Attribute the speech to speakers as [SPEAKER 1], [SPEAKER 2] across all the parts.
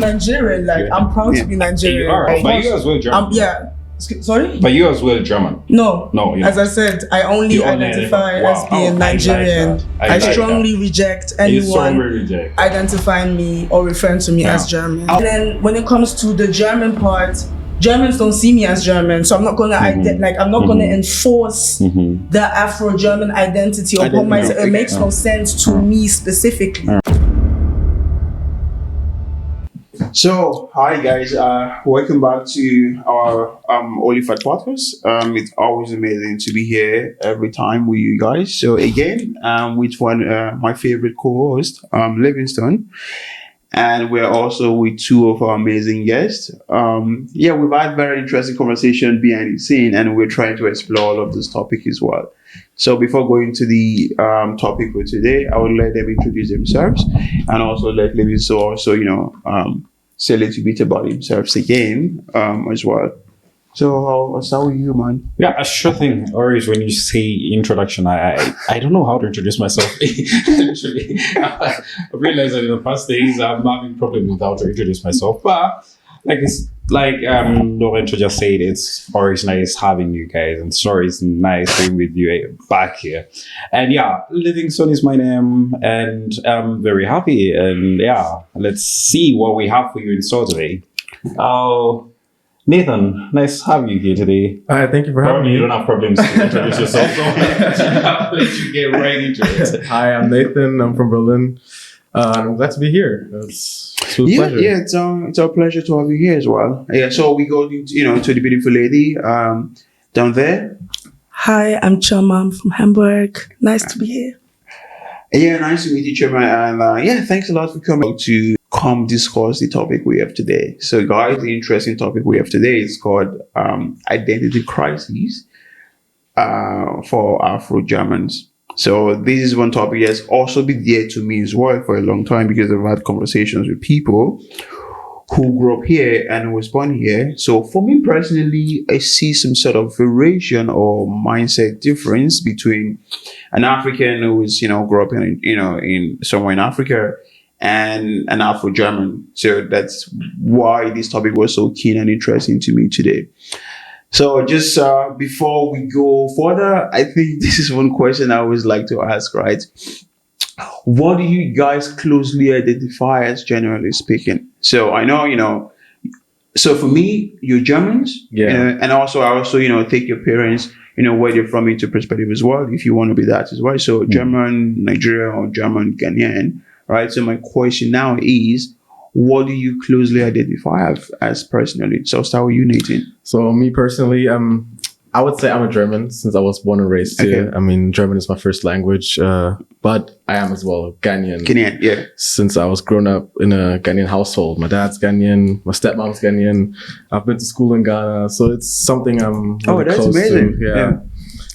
[SPEAKER 1] Nigerian. Like, I'm proud to be Nigerian.
[SPEAKER 2] You are,
[SPEAKER 1] like,
[SPEAKER 2] but you as well German.
[SPEAKER 1] Yeah. Sorry?
[SPEAKER 2] But you as well German.
[SPEAKER 1] No.
[SPEAKER 2] Yeah.
[SPEAKER 1] As I said, I only identify as being Nigerian. I strongly reject anyone identifying me or referring to me as German. And then when it comes to the German part, Germans don't see me as German, so I'm not gonna I'm not gonna enforce the Afro-German identity upon myself. It makes no sense to me specifically.
[SPEAKER 3] So, hi guys, welcome back to our Onlyfacts podcast. It's always amazing to be here every time with you guys. So again, with my favorite co-host, Livingstone, and we're also with two of our amazing guests. We've had very interesting conversation behind the scene, and we're trying to explore all of this topic as well. So before going to the topic for today, I would let them introduce themselves, and also let Livingstone also say a little bit about themselves again as well. So I'll start with you, man.
[SPEAKER 2] Yeah, sure thing. Always when you say introduction, I don't know how to introduce myself. Literally, I realized that in the past days I'm having problems with how to introduce myself. But like Lorenzo just said, it's always nice having you guys, and it's always nice being with you back here. And yeah, Livingstone is my name, and I'm very happy. And yeah, let's see what we have for you in store today. Nathan, nice to have you here today.
[SPEAKER 4] Thank you for having me.
[SPEAKER 2] You don't have problems to introduce yourself, so I'll let you get right into it.
[SPEAKER 4] Hi, I'm Nathan. I'm from Berlin. I'm glad to be here. It's a pleasure.
[SPEAKER 3] Yeah, it's our pleasure to have you here as well. Yeah, so we go to the beautiful lady down there.
[SPEAKER 1] Hi, I'm Choma. I'm from Hamburg. Nice to be here.
[SPEAKER 3] Yeah, nice to meet you, Choma. And thanks a lot for coming to come discuss the topic we have today. So, guys, the interesting topic we have today is called identity crisis for Afrogermans. So this is one topic that's also been dear to me as well for a long time, because I've had conversations with people who grew up here and was born here. So for me personally, I see some sort of variation or mindset difference between an African who is, grew up in somewhere in Africa and an Afro-German. So that's why this topic was so keen and interesting to me today. So just before we go further, I think this is one question I always like to ask, right? What do you guys closely identify as, generally speaking? So I know, so for me, you're Germans.
[SPEAKER 4] Yeah.
[SPEAKER 3] And also, I take your parents, where they're from into perspective as well, if you want to be that as well. So German, Nigerian, or German, Ghanian, right? So my question now is, what do you closely identify as personally? So I'll start with you, Nathan.
[SPEAKER 4] So me personally, I would say I'm a German since I was born and raised here. I mean, German is my first language, but I am as well Ghanian.
[SPEAKER 3] Ghanian, yeah.
[SPEAKER 4] Since I was grown up in a Ghanaian household. My dad's Ghanaian, my stepmom's Ghanaian. I've been to school in Ghana, so it's something I'm really
[SPEAKER 3] that's
[SPEAKER 4] close
[SPEAKER 3] amazing.
[SPEAKER 4] to.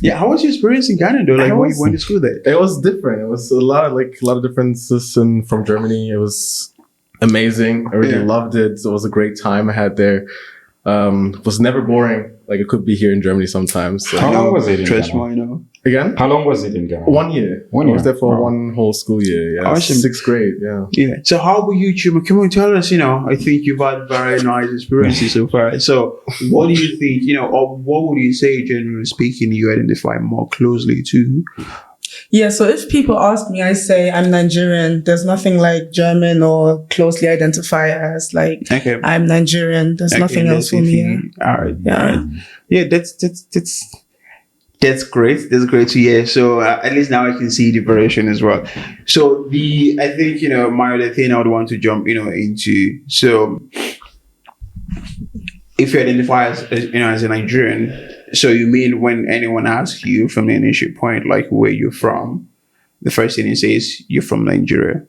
[SPEAKER 3] Yeah, how was your experience in Ghana though? Like when you went to school there?
[SPEAKER 4] It was different. It was a lot of differences from Germany. It was amazing. I really loved it. So it was a great time I had there. It was never boring. Like it could be here in Germany sometimes. So.
[SPEAKER 2] How long was it in Ghana?
[SPEAKER 4] Again?
[SPEAKER 2] How long was it in Ghana?
[SPEAKER 4] 1 year. I was there for one whole school year. Yeah.
[SPEAKER 3] Awesome.
[SPEAKER 4] 6th grade. Yeah.
[SPEAKER 3] Yeah. So how about you, Chuma? Come on, tell us, I think you've had very nice experiences so far. So what do you think, or what would you say, generally speaking, you identify more closely to?
[SPEAKER 1] Yeah, so if people ask me, I say I'm Nigerian. There's nothing like German or closely identify as I'm Nigerian. There's nothing else for me.
[SPEAKER 3] All right. Yeah, that's great. That's great to hear. So at least now I can see the variation as well. So I think my other thing I would want to jump into. So if you identify as a Nigerian, so you mean when anyone asks you from the initial point, like where you're from, the first thing you say is you're from Nigeria?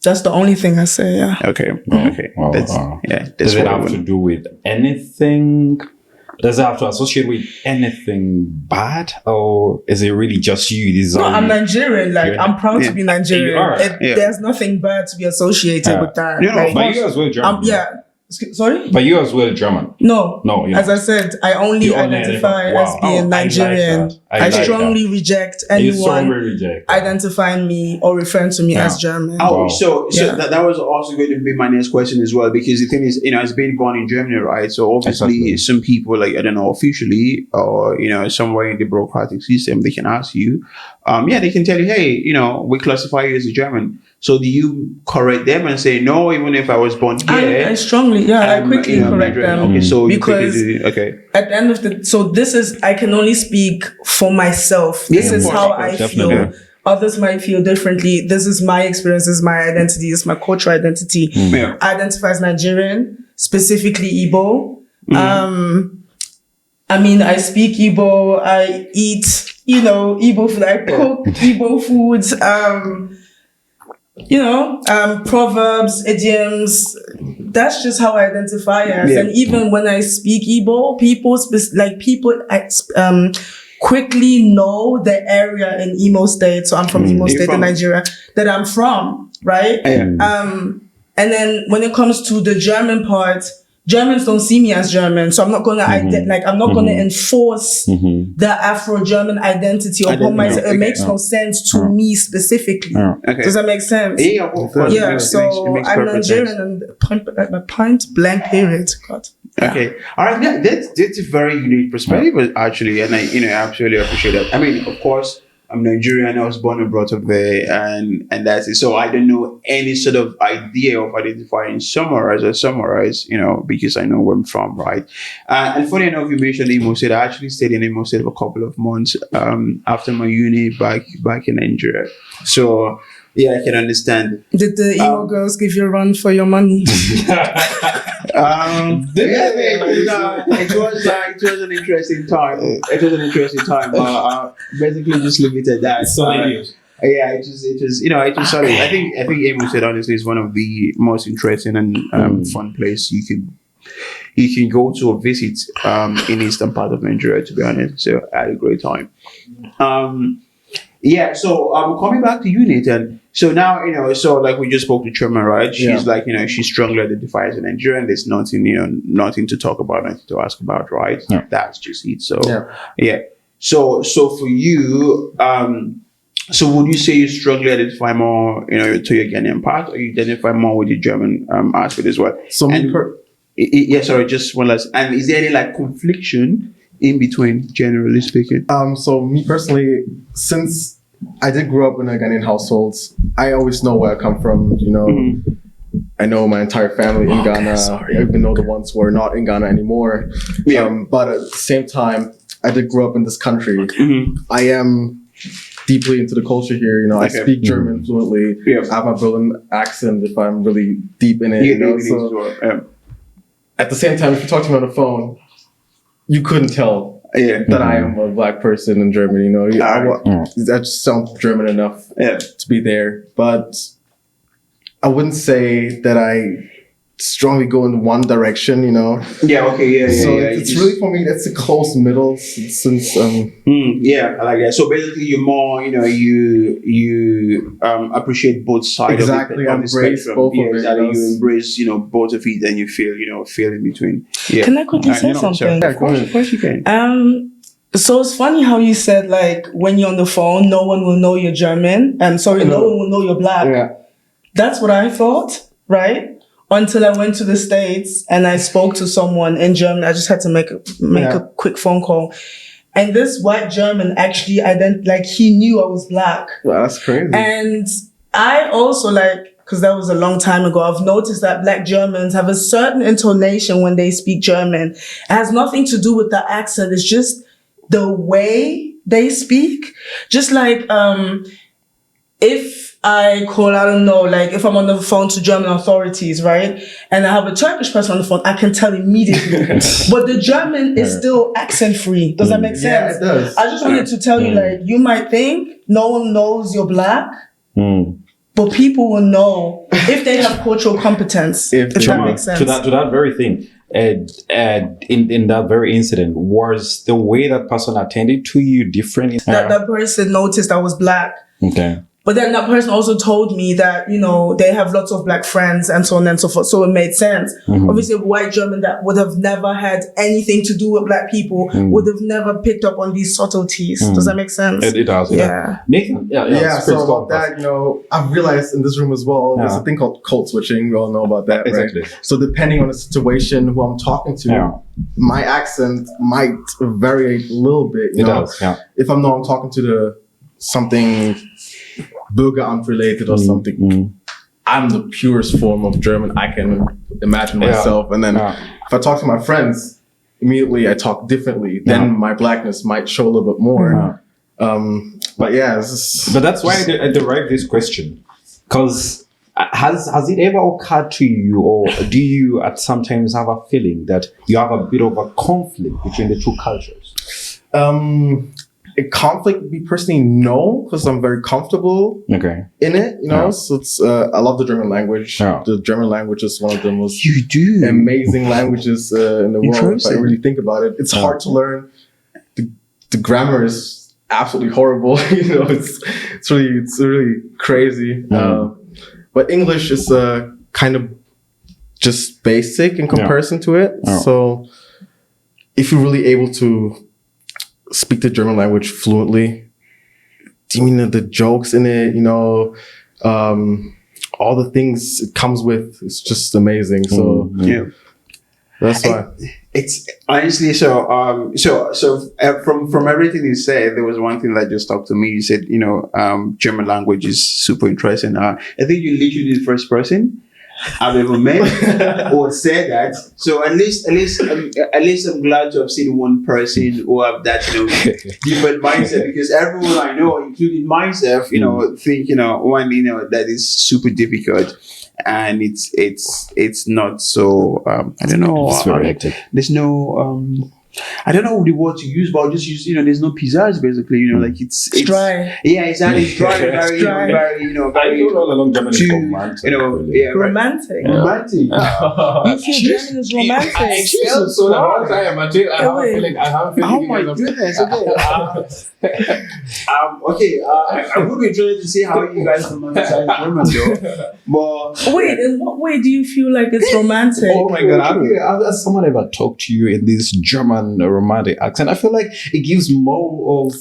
[SPEAKER 1] That's the only thing I say, yeah.
[SPEAKER 3] Okay. That's
[SPEAKER 2] Does it have to do with anything? Does it have to associate with anything bad, or is it really just you?
[SPEAKER 1] No, I'm Nigerian. I'm proud to be Nigerian. There's nothing bad to be associated with that.
[SPEAKER 2] But you as well, German.
[SPEAKER 1] Sorry?
[SPEAKER 2] But you as well German.
[SPEAKER 1] No.
[SPEAKER 2] No,
[SPEAKER 1] as I said, I only identify as being Nigerian. I strongly reject anyone identifying me or referring to me as German.
[SPEAKER 3] So that was also going to be my next question as well, because the thing is, it's been born in Germany, right? So obviously some people, like, I don't know, officially or, somewhere in the bureaucratic system, they can ask you, they can tell you, hey, we classify you as a German. So do you correct them and say, no, even if I was born here?
[SPEAKER 1] I strongly, I quickly correct them.
[SPEAKER 3] Okay, so
[SPEAKER 1] because at the end of I can only speak for myself. This is how I feel. Others might feel differently. This is my experience, this is my identity, this is my cultural identity. I identify as Nigerian, specifically Igbo. I speak Igbo, I eat, Igbo food, I cook Igbo foods. Proverbs, idioms, that's just how I identify as. And even when I speak Igbo, people quickly know the area in Imo State. So I'm from Imo State in Nigeria that I'm from, right? And then when it comes to the German part, Germans don't see me as German, so I'm not gonna I'm not gonna enforce the Afro-German identity upon myself. It makes no sense to me specifically. Does that make sense?
[SPEAKER 3] Yeah, of course.
[SPEAKER 1] Yeah. So I'm Nigerian, and point blank period. God.
[SPEAKER 3] Okay. All right. Yeah, that's a very unique perspective, actually, and I absolutely appreciate that. I mean, of course, I'm Nigerian. I was born and brought up there, and that's it. So I don't know any sort of idea of identifying summarize, because I know where I'm from, right? And funny enough, you mentioned Imo State. I actually stayed in Imo State for a couple of months after my uni back in Nigeria. So yeah, I can understand.
[SPEAKER 1] Did the Imo girls give you a run for your money?
[SPEAKER 3] It was an interesting time. Basically, just leave it at that. It was solid. I think Imo State honestly is one of the most interesting and fun place you can go to or visit in eastern part of Nigeria, to be honest. So I had a great time. So coming back to you, Nathan. So now, so like we just spoke to Choma, right? She's she strongly identifies as a Nigerian. There's nothing, nothing to talk about, nothing to ask about, right? Yeah. That's just it. So, So for you, so would you say you strongly identify more, to your Ghanian part, or you identify more with the German aspect as well?
[SPEAKER 4] So
[SPEAKER 3] just one last. And is there any confliction in between, generally speaking?
[SPEAKER 4] So me personally, since I did grow up in a Ghanaian household, I always know where I come from. I know my entire family in Ghana, even though the ones who are not in Ghana anymore. But at the same time, I did grow up in this country. I am deeply into the culture here. I speak German fluently. I have my Berlin accent if I'm really deep in it. At the same time, if you talk to me on the phone, you couldn't tell that I am a black person in Germany. I just sound German enough to be there, but I wouldn't say that I strongly go in one direction. So it's really, for me, that's a close middle. Since
[SPEAKER 3] I like that. So basically, you're more, you appreciate both sides.
[SPEAKER 4] Exactly,
[SPEAKER 3] of the
[SPEAKER 4] embrace both of it.
[SPEAKER 3] You embrace, both of it, and you feel in between. Yeah.
[SPEAKER 1] Can I quickly say something?
[SPEAKER 3] Of course you can.
[SPEAKER 1] So it's funny how you said, when you're on the phone, no one will know you're German. No one will know you're black.
[SPEAKER 3] Yeah.
[SPEAKER 1] That's what I thought, right? Until I went to the States and I spoke to someone in Germany. I just had to make a quick phone call. And this white German actually, he knew I was black.
[SPEAKER 4] Wow, that's crazy.
[SPEAKER 1] And I also because that was a long time ago, I've noticed that black Germans have a certain intonation when they speak German. It has nothing to do with the accent. It's just the way they speak. Just if I call, I don't know, if I'm on the phone to German authorities, right? And I have a Turkish person on the phone, I can tell immediately. But the German is still accent free. Does that make sense?
[SPEAKER 4] Yeah, it does.
[SPEAKER 1] I just wanted to tell you, you might think no one knows you're black, but people will know if they have cultural competence, if that makes sense.
[SPEAKER 2] To that very thing, in that very incident, was the way that person attended to you different?
[SPEAKER 1] That person noticed I was black.
[SPEAKER 2] Okay.
[SPEAKER 1] But then that person also told me that, you know, they have lots of black friends and so on and so forth. So it made sense. Obviously, a white German that would have never had anything to do with black people would have never picked up on these subtleties. Does that make sense?
[SPEAKER 2] It does.
[SPEAKER 1] Yeah.
[SPEAKER 2] Nathan?
[SPEAKER 4] Yeah, so about that, you know, I've realized in this room as well, there's a thing called code switching. We all know about that,
[SPEAKER 2] exactly.
[SPEAKER 4] Right? So depending on the situation, who I'm talking to, my accent might vary a little bit. You know?
[SPEAKER 2] Does, yeah.
[SPEAKER 4] If I'm talking to something Bürgeramt related or something, I'm the purest form of German I can imagine myself. And then if I talk to my friends, immediately I talk differently. Then my blackness might show a little bit more. But yeah,
[SPEAKER 2] but that's why I derived this question, because has it ever occurred to you, or do you at sometimes have a feeling that you have a bit of a conflict between the two cultures?
[SPEAKER 4] A conflict, me personally, no, because I'm very comfortable in it, you know. So it's I love the German language. The German language is one of the most amazing languages in the world. If I really think about it, it's hard to learn. The grammar is absolutely horrible. You know, it's really crazy. But English is kind of just basic in comparison to it. So if you're really able to speak the German language fluently, do you mean the jokes in it, you know, all the things it comes with, it's just amazing. So that's why.
[SPEAKER 3] It's honestly from everything you said, there was one thing that just stuck to me. You said, you know, German language is super interesting. I think you literally the first person I've ever met or said that. So at least I'm glad to have seen one person who have that, you know, different mindset, because everyone I know, including myself, you know, think, you know, one, you know, that is super difficult. And it's not so I don't know.
[SPEAKER 2] It's very hectic.
[SPEAKER 3] There's no I don't know the word to use, but I'll just use, you know, there's no pizzazz basically, you know, like it's
[SPEAKER 1] dry.
[SPEAKER 3] Yeah, exactly. It's dry, very, very, you know, very.
[SPEAKER 2] I all along German is romantic.
[SPEAKER 3] You know, yeah,
[SPEAKER 1] romantic.
[SPEAKER 3] Romantic.
[SPEAKER 1] You feel German is romantic.
[SPEAKER 2] I have a feeling.
[SPEAKER 3] Oh my goodness. Okay. I would be interested to see how you guys romanticize German though. But
[SPEAKER 1] wait, in what way do you feel like it's romantic?
[SPEAKER 2] Oh my god! Has someone ever talked to you in this German romantic accent? I feel like it gives more of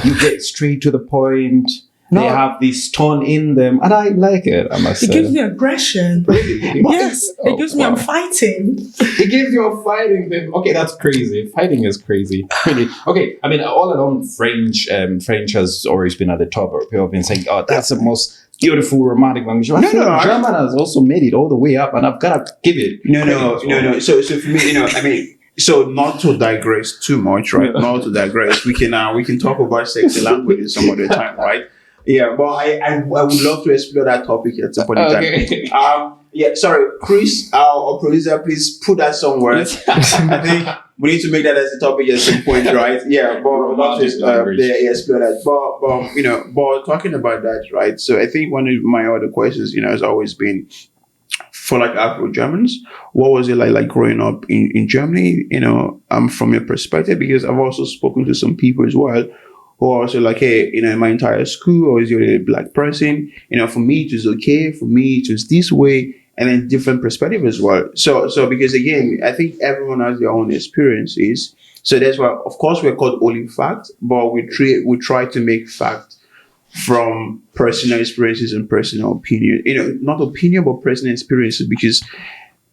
[SPEAKER 2] you get straight to the point. No. They have this tone in them, and I like it. I must say,
[SPEAKER 1] it gives me aggression. Yes, it gives me I'm fighting.
[SPEAKER 2] It gives you a fighting thing. Okay, that's crazy. Fighting is crazy. Really. Okay, I mean, all along French has always been at the top. People have been saying, "Oh, that's the most beautiful romantic language." German has also made it all the way up, and I've got to give it.
[SPEAKER 3] No. So for me, you know, I mean. So not to digress too much, right? Not to digress. We can talk about sexy languages some other time, right? Yeah, but I would love to explore that topic at some point in time. Yeah, sorry, Chris, our producer, please put that somewhere. I think we need to make that as a topic at some point, right? Yeah, but we'll love to explore that. But you know, but talking about that, right? So I think one of my other questions, you know, has always been, for like Afrogermans, what was it like growing up in Germany? You know, from your perspective, because I've also spoken to some people as well who are also like, hey, you know, in my entire school, I was the only black person. You know, for me it was okay. For me it was this way, and then different perspective as well. So because again, I think everyone has their own experiences. So that's why, of course, we're called Onlyfacts, but we try to make fact from personal experiences and personal opinion. You know, not opinion, but personal experiences, because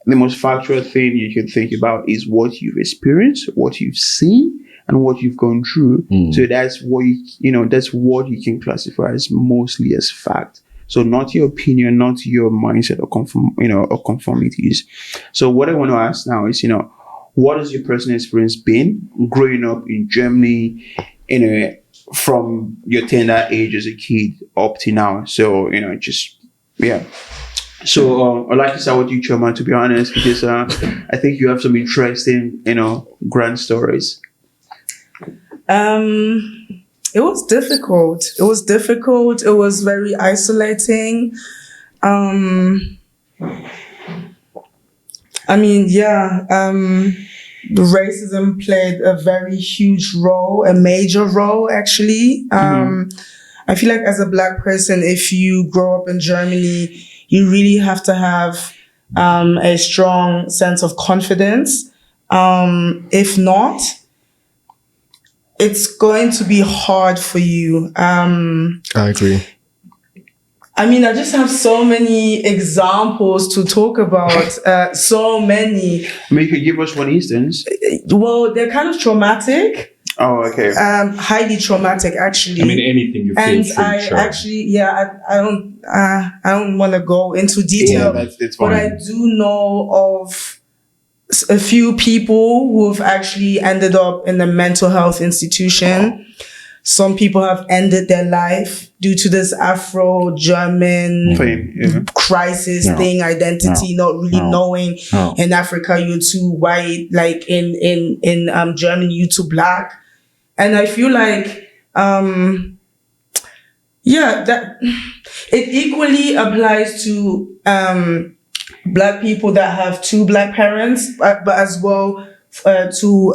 [SPEAKER 3] the most factual thing you can think about is what you've experienced, what you've seen, and what you've gone through. So that's what that's what you can classify as mostly as fact. So not your opinion, not your mindset or conformities. So what I want to ask now is, you know, what has your personal experience been growing up in Germany, from your tender age as a kid up to now? So, you know, So I'd like to start with you, Choma, to be honest, because I think you have some interesting, you know, grand stories.
[SPEAKER 1] It was difficult. It was very isolating. Racism played a very huge role, a major role, actually. I feel like as a Black person, if you grow up in Germany, you really have to have a strong sense of confidence. If not, it's going to be hard for you.
[SPEAKER 4] I agree.
[SPEAKER 1] I mean, I just have so many examples to talk about. So many.
[SPEAKER 3] I mean, you could give us one instance.
[SPEAKER 1] Well, they're kind of traumatic.
[SPEAKER 3] Oh, okay.
[SPEAKER 1] Highly traumatic, actually.
[SPEAKER 2] I mean, anything you feel
[SPEAKER 1] and
[SPEAKER 2] free,
[SPEAKER 1] I
[SPEAKER 2] sure.
[SPEAKER 1] actually, I don't want to go into detail.
[SPEAKER 3] Yeah, that's fine.
[SPEAKER 1] But I do know of a few people who have actually ended up in a mental health institution. Some people have ended their life due to this Afro-German crisis thing, identity, not really knowing. In Africa, you're too white. Like in Germany, you're too Black. And I feel like, that it equally applies to Black people that have two Black parents, but as well to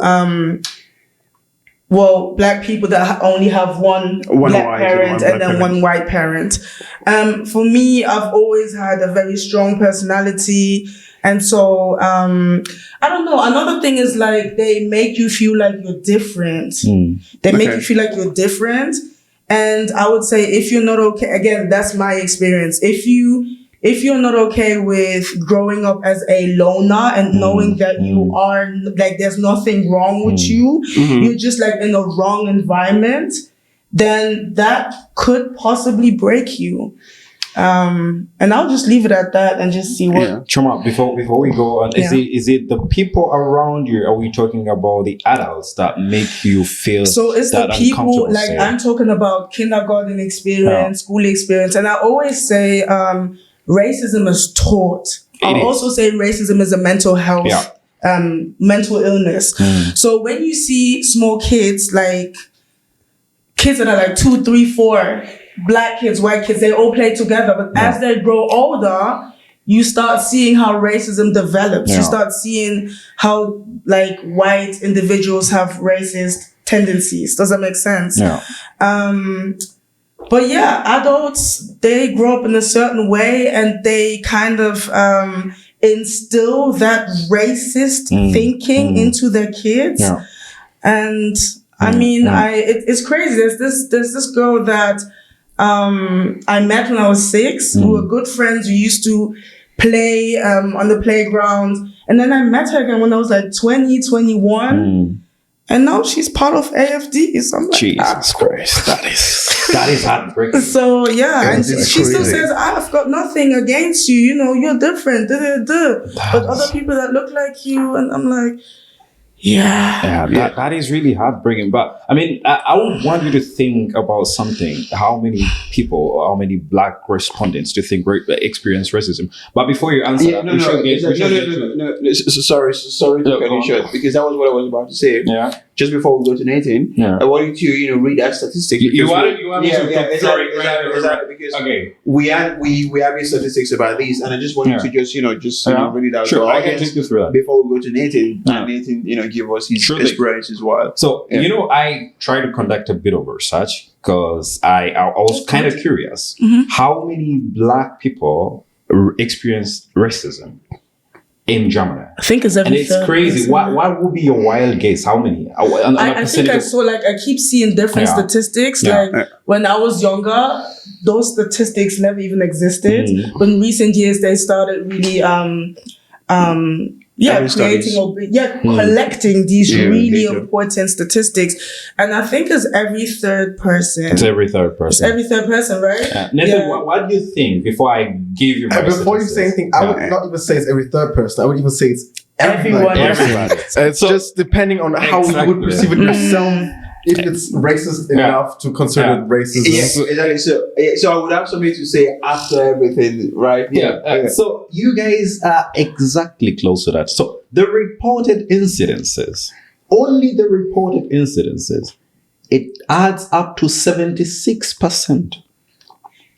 [SPEAKER 1] Black people that only have one Black parent and then one white parent. For me, I've always had a very strong personality. And so, I don't know. Another thing is like, they make you feel like you're different. They make you feel like you're different. And I would say, if you're not okay, again, that's my experience. If you're not okay with growing up as a loner and knowing that you are, like, there's nothing wrong with you, you're just like in a wrong environment, then that could possibly break you. And I'll just leave it at that and just see what.
[SPEAKER 2] Choma, before we go on, is it the people around you? Are we talking about the adults that make you feel?
[SPEAKER 1] So it's the people, like, I'm talking about kindergarten experience, school experience, and I always say, racism is taught. I'll also say racism is a mental health, mental illness. So when you see small kids, like kids that are like 2, 3, 4, Black kids, white kids, they all play together. But as they grow older, you start seeing how racism develops. You start seeing how like white individuals have racist tendencies. Does that make sense? But yeah, adults, they grow up in a certain way and they kind of instill that racist thinking into their kids. And I mean, it's crazy. There's this girl that I met when I was 6. We were good friends. We used to play on the playground. And then I met her again when I was like 20, 21. And now she's part of AFD. So I'm like,
[SPEAKER 2] Jesus Christ, that is heartbreaking.
[SPEAKER 1] So yeah, and she still says, I've got nothing against you. You know, you're different. But other people that look like you, and I'm like,
[SPEAKER 2] that is really heartbreaking. But I mean, I would want you to think about something. How many people, how many Black respondents do you think experience racism? But before you answer,
[SPEAKER 3] sorry to cut you short, because that was what I was about to say. Just before we go to Nathan, I wanted to read that statistic.
[SPEAKER 2] You want me to
[SPEAKER 3] exactly, because we have these statistics about this, and I just wanted to just read it out.
[SPEAKER 2] Sure, I can take you through that
[SPEAKER 3] before we go to Nathan. Nathan, give us his experience as well.
[SPEAKER 2] So I try to conduct a bit of research because I was kind of curious how many Black people experience racism in Germany.
[SPEAKER 1] I think it's every third.
[SPEAKER 2] And it's crazy. What would be your wild guess? How many?
[SPEAKER 1] I think I saw, like, I keep seeing different statistics. Like when I was younger, those statistics never even existed. But in recent years, they started really collecting these really important statistics. And I think it's every third person.
[SPEAKER 2] It's every third person.
[SPEAKER 1] It's every third person, right?
[SPEAKER 2] Nathan, what do you think before I give you my
[SPEAKER 4] before you say anything, I would not even say it's every third person. I would even say it's everybody. It's just depending on how you would perceive it yourself. If it's racist enough to consider it racism.
[SPEAKER 3] Exactly. So I would have something to say after everything, right?
[SPEAKER 2] So you guys are exactly close to that. So the reported incidences, only the reported incidences, it adds up to 76%.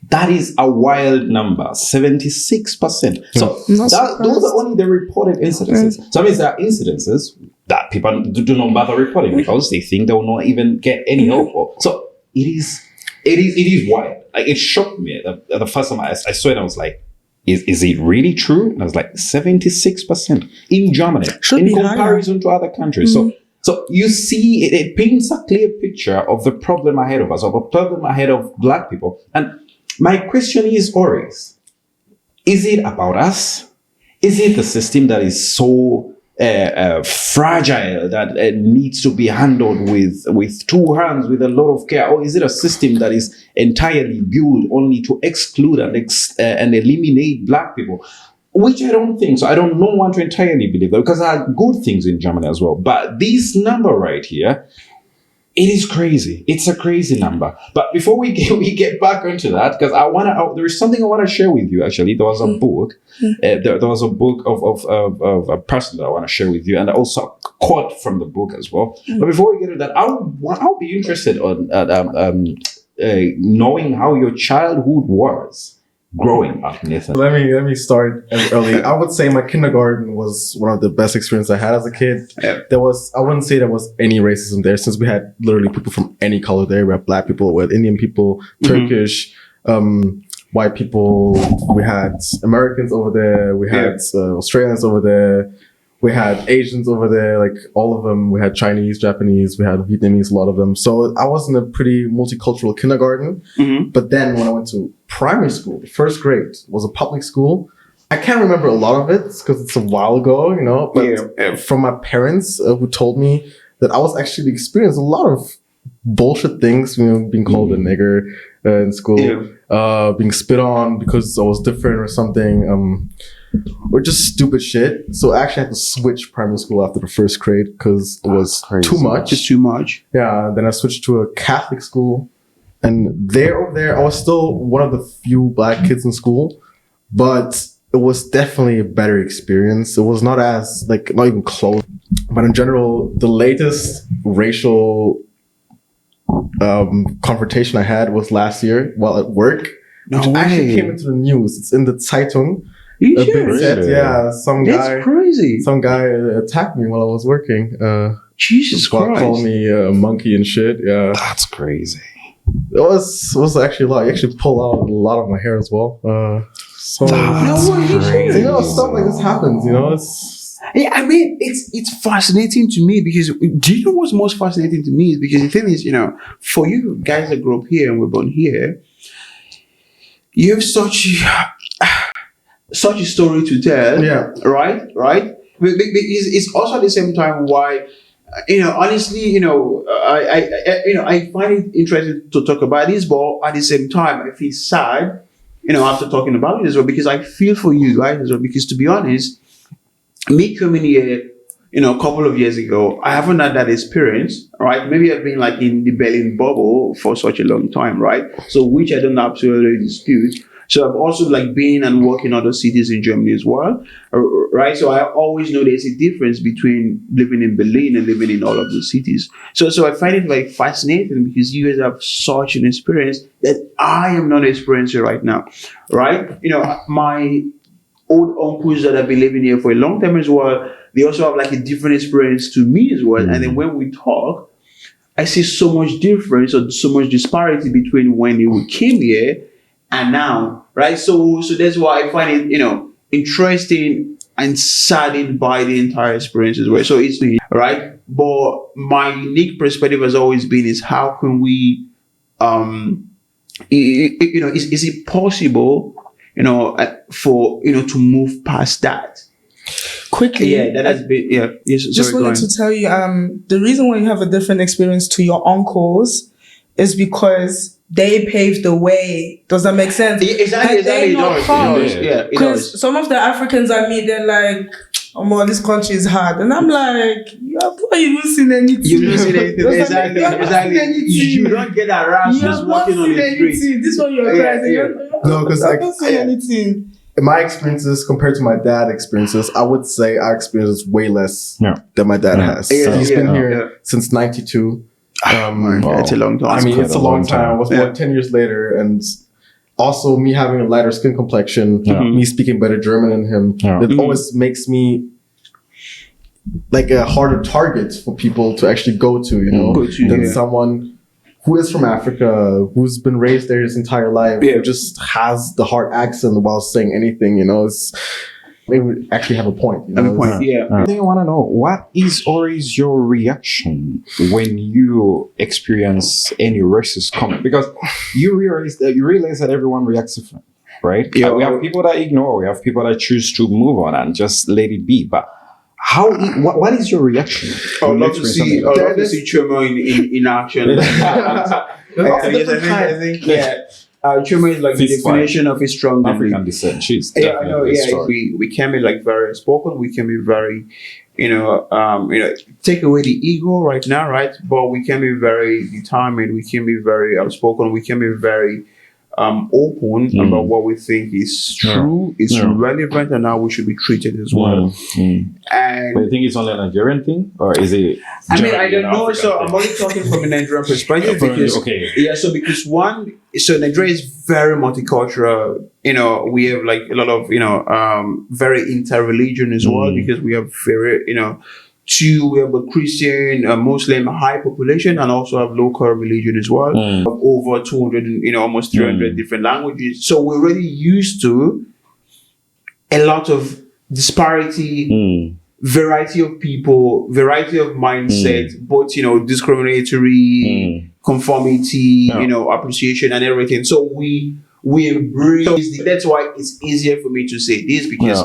[SPEAKER 2] That is a wild number, 76%. So those are only the reported incidences. So that means there are incidences that people do not bother reporting because they think they will not even get any help for. So it is It is wild. Like, it shocked me the first time I saw it. I was like, is it really true? And I was like, 76% in Germany, in comparison to other countries. So you see, it paints a clear picture of the problem ahead of us, of a problem ahead of Black people. And my question is always, is it about us? Is it the system that is so fragile that needs to be handled with two hands, with a lot of care? Or is it a system that is entirely built only to exclude and eliminate Black people? Which I don't think so. I don't want to entirely believe that, because there are good things in Germany as well. But this number right here, it is crazy. It's a crazy number. But before we get back onto that, because there is something I want to share with you. Actually, there was a book. There was a book of a person that I want to share with you, and also a quote from the book as well. But before we get to that, I'll be interested on knowing how your childhood was growing up, Nathan.
[SPEAKER 4] Let me start early. I would say my kindergarten was one of the best experiences I had as a kid.
[SPEAKER 3] Yeah.
[SPEAKER 4] I wouldn't say there was any racism there, since we had literally people from any color there. We had Black people, we had Indian people, Turkish, white people. We had Americans over there. We had Australians over there. We had Asians over there, like all of them. We had Chinese, Japanese, we had Vietnamese, a lot of them. So I was in a pretty multicultural kindergarten. But then when I went to primary school, the first grade was a public school. I can't remember a lot of it because it's a while ago, you know, but from my parents who told me that I was actually experiencing a lot of bullshit things, you know, being called a nigger in school, being spit on because I was different or something. Or just stupid shit. So I actually had to switch primary school after the first grade because it was too much.
[SPEAKER 3] Just too much.
[SPEAKER 4] Yeah. Then I switched to a Catholic school, and over there, I was still one of the few Black kids in school, but it was definitely a better experience. It was not even close, but in general, the latest racial confrontation I had was last year while at work, which actually came into the news. It's in the Zeitung. Some guy attacked me while I was working.
[SPEAKER 3] Jesus Christ!
[SPEAKER 4] Called me a monkey and shit. Yeah,
[SPEAKER 2] that's crazy.
[SPEAKER 4] It was actually a lot. He actually pulled out a lot of my hair as well. So
[SPEAKER 2] that's crazy.
[SPEAKER 4] You know, stuff like this happens. You know, it's.
[SPEAKER 3] Yeah, I mean, it's fascinating to me because do you know what's most fascinating to me is because the thing is, you know, for you guys that grew up here and were born here, you have such a story to tell, right? It's also at the same time why, you know, honestly, you know, I find it interesting to talk about this, but at the same time, I feel sad, you know, after talking about it as well, because I feel for you guys as well, because to be honest, me coming here, you know, a couple of years ago, I haven't had that experience, right? Maybe I've been like in the Berlin bubble for such a long time, right? So which I don't absolutely dispute. So I've also like been and worked in other cities in Germany as well, right? So I always know there's a difference between living in Berlin and living in all of those cities. So I find it like fascinating because you guys have such an experience that I am not experiencing right now, right? You know, my old uncles that have been living here for a long time as well, they also have like a different experience to me as well. And then when we talk, I see so much difference or so much disparity between when we came here and now, right? So that's why I find it, you know, interesting and saddened by the entire experience as well. So it's right. But my unique perspective has always been is how can we, you know, is it possible, you know, for, you know, to move past that?
[SPEAKER 1] Quickly,
[SPEAKER 3] that has been, yes.
[SPEAKER 1] Just wanted to tell you, the reason why you have a different experience to your uncles is because they paved the way. Does that make sense?
[SPEAKER 3] Exactly.
[SPEAKER 1] Because some of the Africans I meet, they're like, "Oh, man, this country is hard," and I'm like, "You haven't seen anything.
[SPEAKER 3] You haven't seen anything. Exactly. You don't get around just walking on the street.
[SPEAKER 1] This one you're crazy.
[SPEAKER 4] No, because
[SPEAKER 1] I haven't seen anything."
[SPEAKER 4] In my experiences compared to my dad's experiences, I would say our experience is way less than my dad has. He's been here since 92.
[SPEAKER 3] It's a long time.
[SPEAKER 4] I mean, it's a long time. I was born 10 years later, and also me having a lighter skin complexion, me speaking better German than him, it always makes me like a harder target for people to actually go to, you know, than someone who is from Africa, who's been raised there his entire life, who just has the hard accent while saying anything, they would actually have a point.
[SPEAKER 2] I think I want to know, what is or is your reaction when you experience any racist comment? Because you realize that everyone reacts different, right?
[SPEAKER 3] Yeah,
[SPEAKER 2] we have people that ignore, we have people that choose to move on and just let it be. But what is your reaction?
[SPEAKER 3] I would love to see Chuma in action. I think Chuma is like the definition of a strong
[SPEAKER 2] African descent. She's
[SPEAKER 3] I know. We can be like very outspoken. We can be very, take away the ego right now, right? But we can be very determined. We can be very outspoken. We can be very open about what we think is true, is relevant, and how we should be treated as well. And
[SPEAKER 2] but you think it's only a Nigerian thing, or is it?
[SPEAKER 3] I don't know. So I'm only talking from a Nigerian perspective because Nigeria is very multicultural. We have like a lot of very inter-religion as well, because we have very we have a Christian, Muslim high population, and also have local religion as well. Over 200, almost 300 different languages. So we're already used to a lot of disparity, variety of people, variety of mindset, both discriminatory, conformity, appreciation and everything. So we embrace. That's why it's easier for me to say this, because.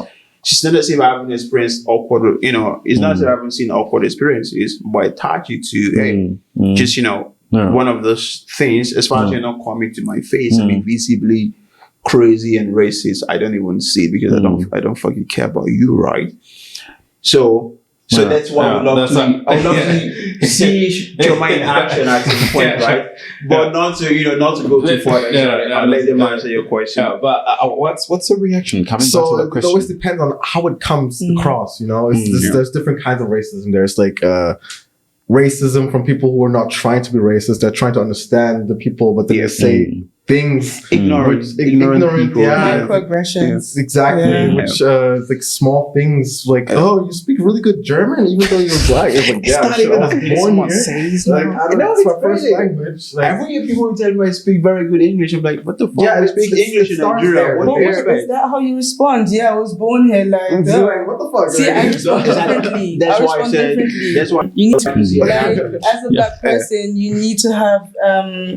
[SPEAKER 3] It's not as if I haven't experienced awkward, it's not as if I haven't seen awkward experiences, but I attach it to one of those things, as far as you're not coming to my face and be visibly crazy and racist. I don't even see it because I don't fucking care about you, right? So that's why I would love to see Chuma in action at some point, right? But not to go too far. I'll let them answer your question.
[SPEAKER 2] But what's the reaction coming back to that question?
[SPEAKER 4] It always depends on how it comes across. There's different kinds of racism. There's like racism from people who are not trying to be racist. They're trying to understand the people, but then they say things ignorant people,
[SPEAKER 1] microaggressions,
[SPEAKER 4] exactly, which like small things like, oh, you speak really good German even though you're black. It's like,
[SPEAKER 3] it's not even a thing someone
[SPEAKER 4] says. Like, I don't know, it's my first language. Like,
[SPEAKER 3] I hear people who tell me I speak very good English. I'm like, what the fuck?
[SPEAKER 4] Yeah,
[SPEAKER 3] I speak English in Nigeria.
[SPEAKER 1] Is that how you respond? Yeah, I was born here. Like,
[SPEAKER 4] what the fuck?
[SPEAKER 1] See, I respond differently.
[SPEAKER 3] That's why I said. That's why
[SPEAKER 1] you need to be as a black person. You need to have.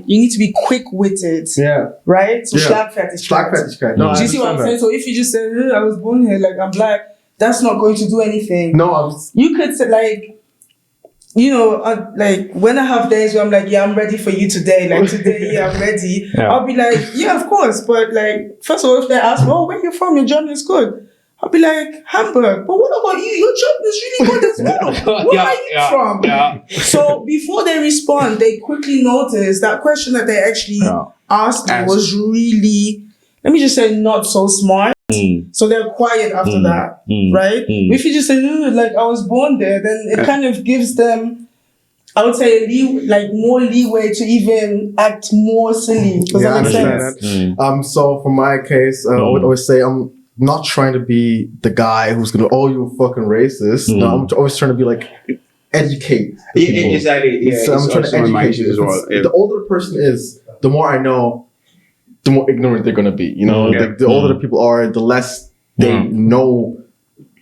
[SPEAKER 1] You need to be quick-witted.
[SPEAKER 4] Yeah.
[SPEAKER 1] Right? So Schlagfertigkeit.
[SPEAKER 4] No,
[SPEAKER 1] do you see what I'm saying? So if you just say, I was born here, like I'm black, that's not going to do anything.
[SPEAKER 4] No,
[SPEAKER 1] you could say like, like when I have days where I'm like, I'm ready for you today. Like today, I'm ready. I'll be like, of course. But like, first of all, if they ask, where you from? Your German is good. I'll be like, Hamburg. But what about you? Your German is really good as well. Where are you from? Yeah. So before they respond, they quickly notice that question that they actually asked me was really, let me just say, not so smart. So they're quiet after that, right? If you just say, like I was born there, then it kind of gives them, I would say, more leeway to even act more silly. Does that make sense?
[SPEAKER 4] So for my case, I would always say I'm not trying to be the guy who's gonna, you're fucking racist. No, I'm always trying to be like, educate.
[SPEAKER 3] Exactly.
[SPEAKER 4] So I'm trying to educate as well. The older the person is, the more I know, the more ignorant they're gonna be. Like the older the people are, the less they know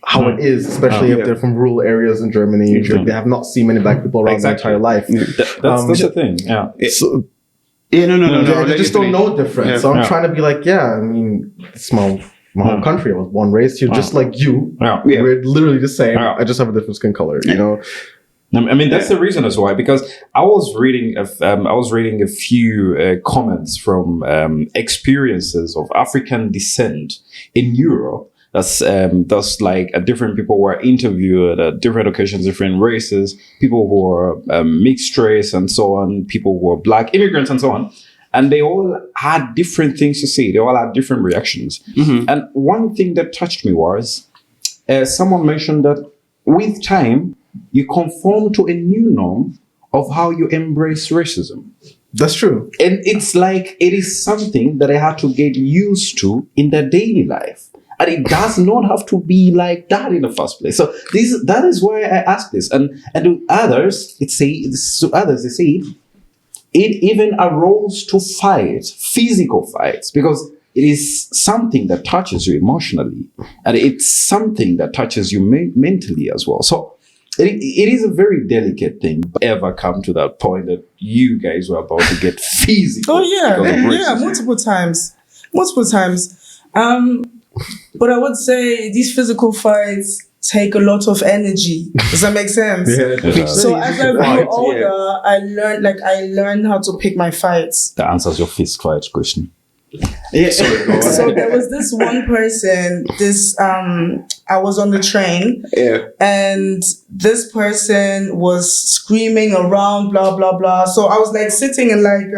[SPEAKER 4] how it is, especially if they're from rural areas in Germany. Like they have not seen many black people around their entire life.
[SPEAKER 2] That's the thing. Yeah.
[SPEAKER 4] No. They just don't know different. So I'm trying to be like, it's my home country. I was born, raised here, just like you. We're literally the same. I just have a different skin color.
[SPEAKER 2] I mean, that's the reason as why, because I was reading a few comments from experiences of African descent in Europe. That's like different people were interviewed at different occasions, different races, people who were mixed race and so on, people who were black immigrants and so on. And they all had different things to say. They all had different reactions. And one thing that touched me was someone mentioned that with time, you conform to a new norm of how you embrace racism.
[SPEAKER 4] That's true.
[SPEAKER 2] And it's like it is something that I had to get used to in their daily life. And it does not have to be like that in the first place. So that is why I ask this. And to others, they say, it even arose to fight, physical fights, because it is something that touches you emotionally, and it's something that touches you mentally as well. So it is a very delicate thing. Ever come to that point that you guys were about to get physical?
[SPEAKER 1] Oh yeah, multiple times. But I would say these physical fights take a lot of energy. Does that make sense?
[SPEAKER 4] Yeah.
[SPEAKER 1] So as I grew older, I learned how to pick my fights.
[SPEAKER 2] That answers your fist fight question.
[SPEAKER 3] Yeah.
[SPEAKER 1] So there was this one person, I was on the train, and this person was screaming around, blah, blah, blah. So I was like sitting in like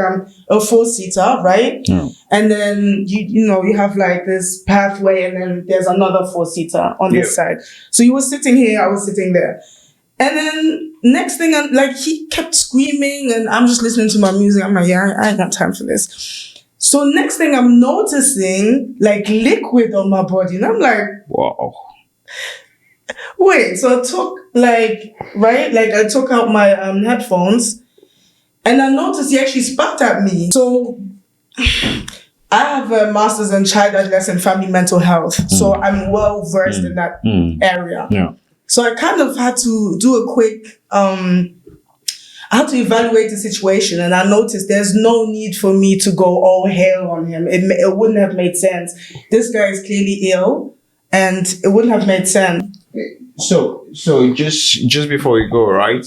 [SPEAKER 1] a 4-seater, right?
[SPEAKER 2] Yeah.
[SPEAKER 1] And then, you have like this pathway, and then there's another 4-seater on this side. So you were sitting here, I was sitting there. And then next thing, he kept screaming, and I'm just listening to my music. I'm like, yeah, I ain't got time for this. So next thing I'm noticing like liquid on my body, and I'm like,
[SPEAKER 2] wow.
[SPEAKER 1] Wait, so I took I took out my headphones, and I noticed he actually spat at me. So I have a master's in child, adolescent, family mental health, so I'm well versed in that area. Yeah. So I kind of had to do a quick I had to evaluate the situation, and I noticed there's no need for me to go all hell on him. It wouldn't have made sense. This guy is clearly ill, and it wouldn't have made sense.
[SPEAKER 3] So just before we go, right?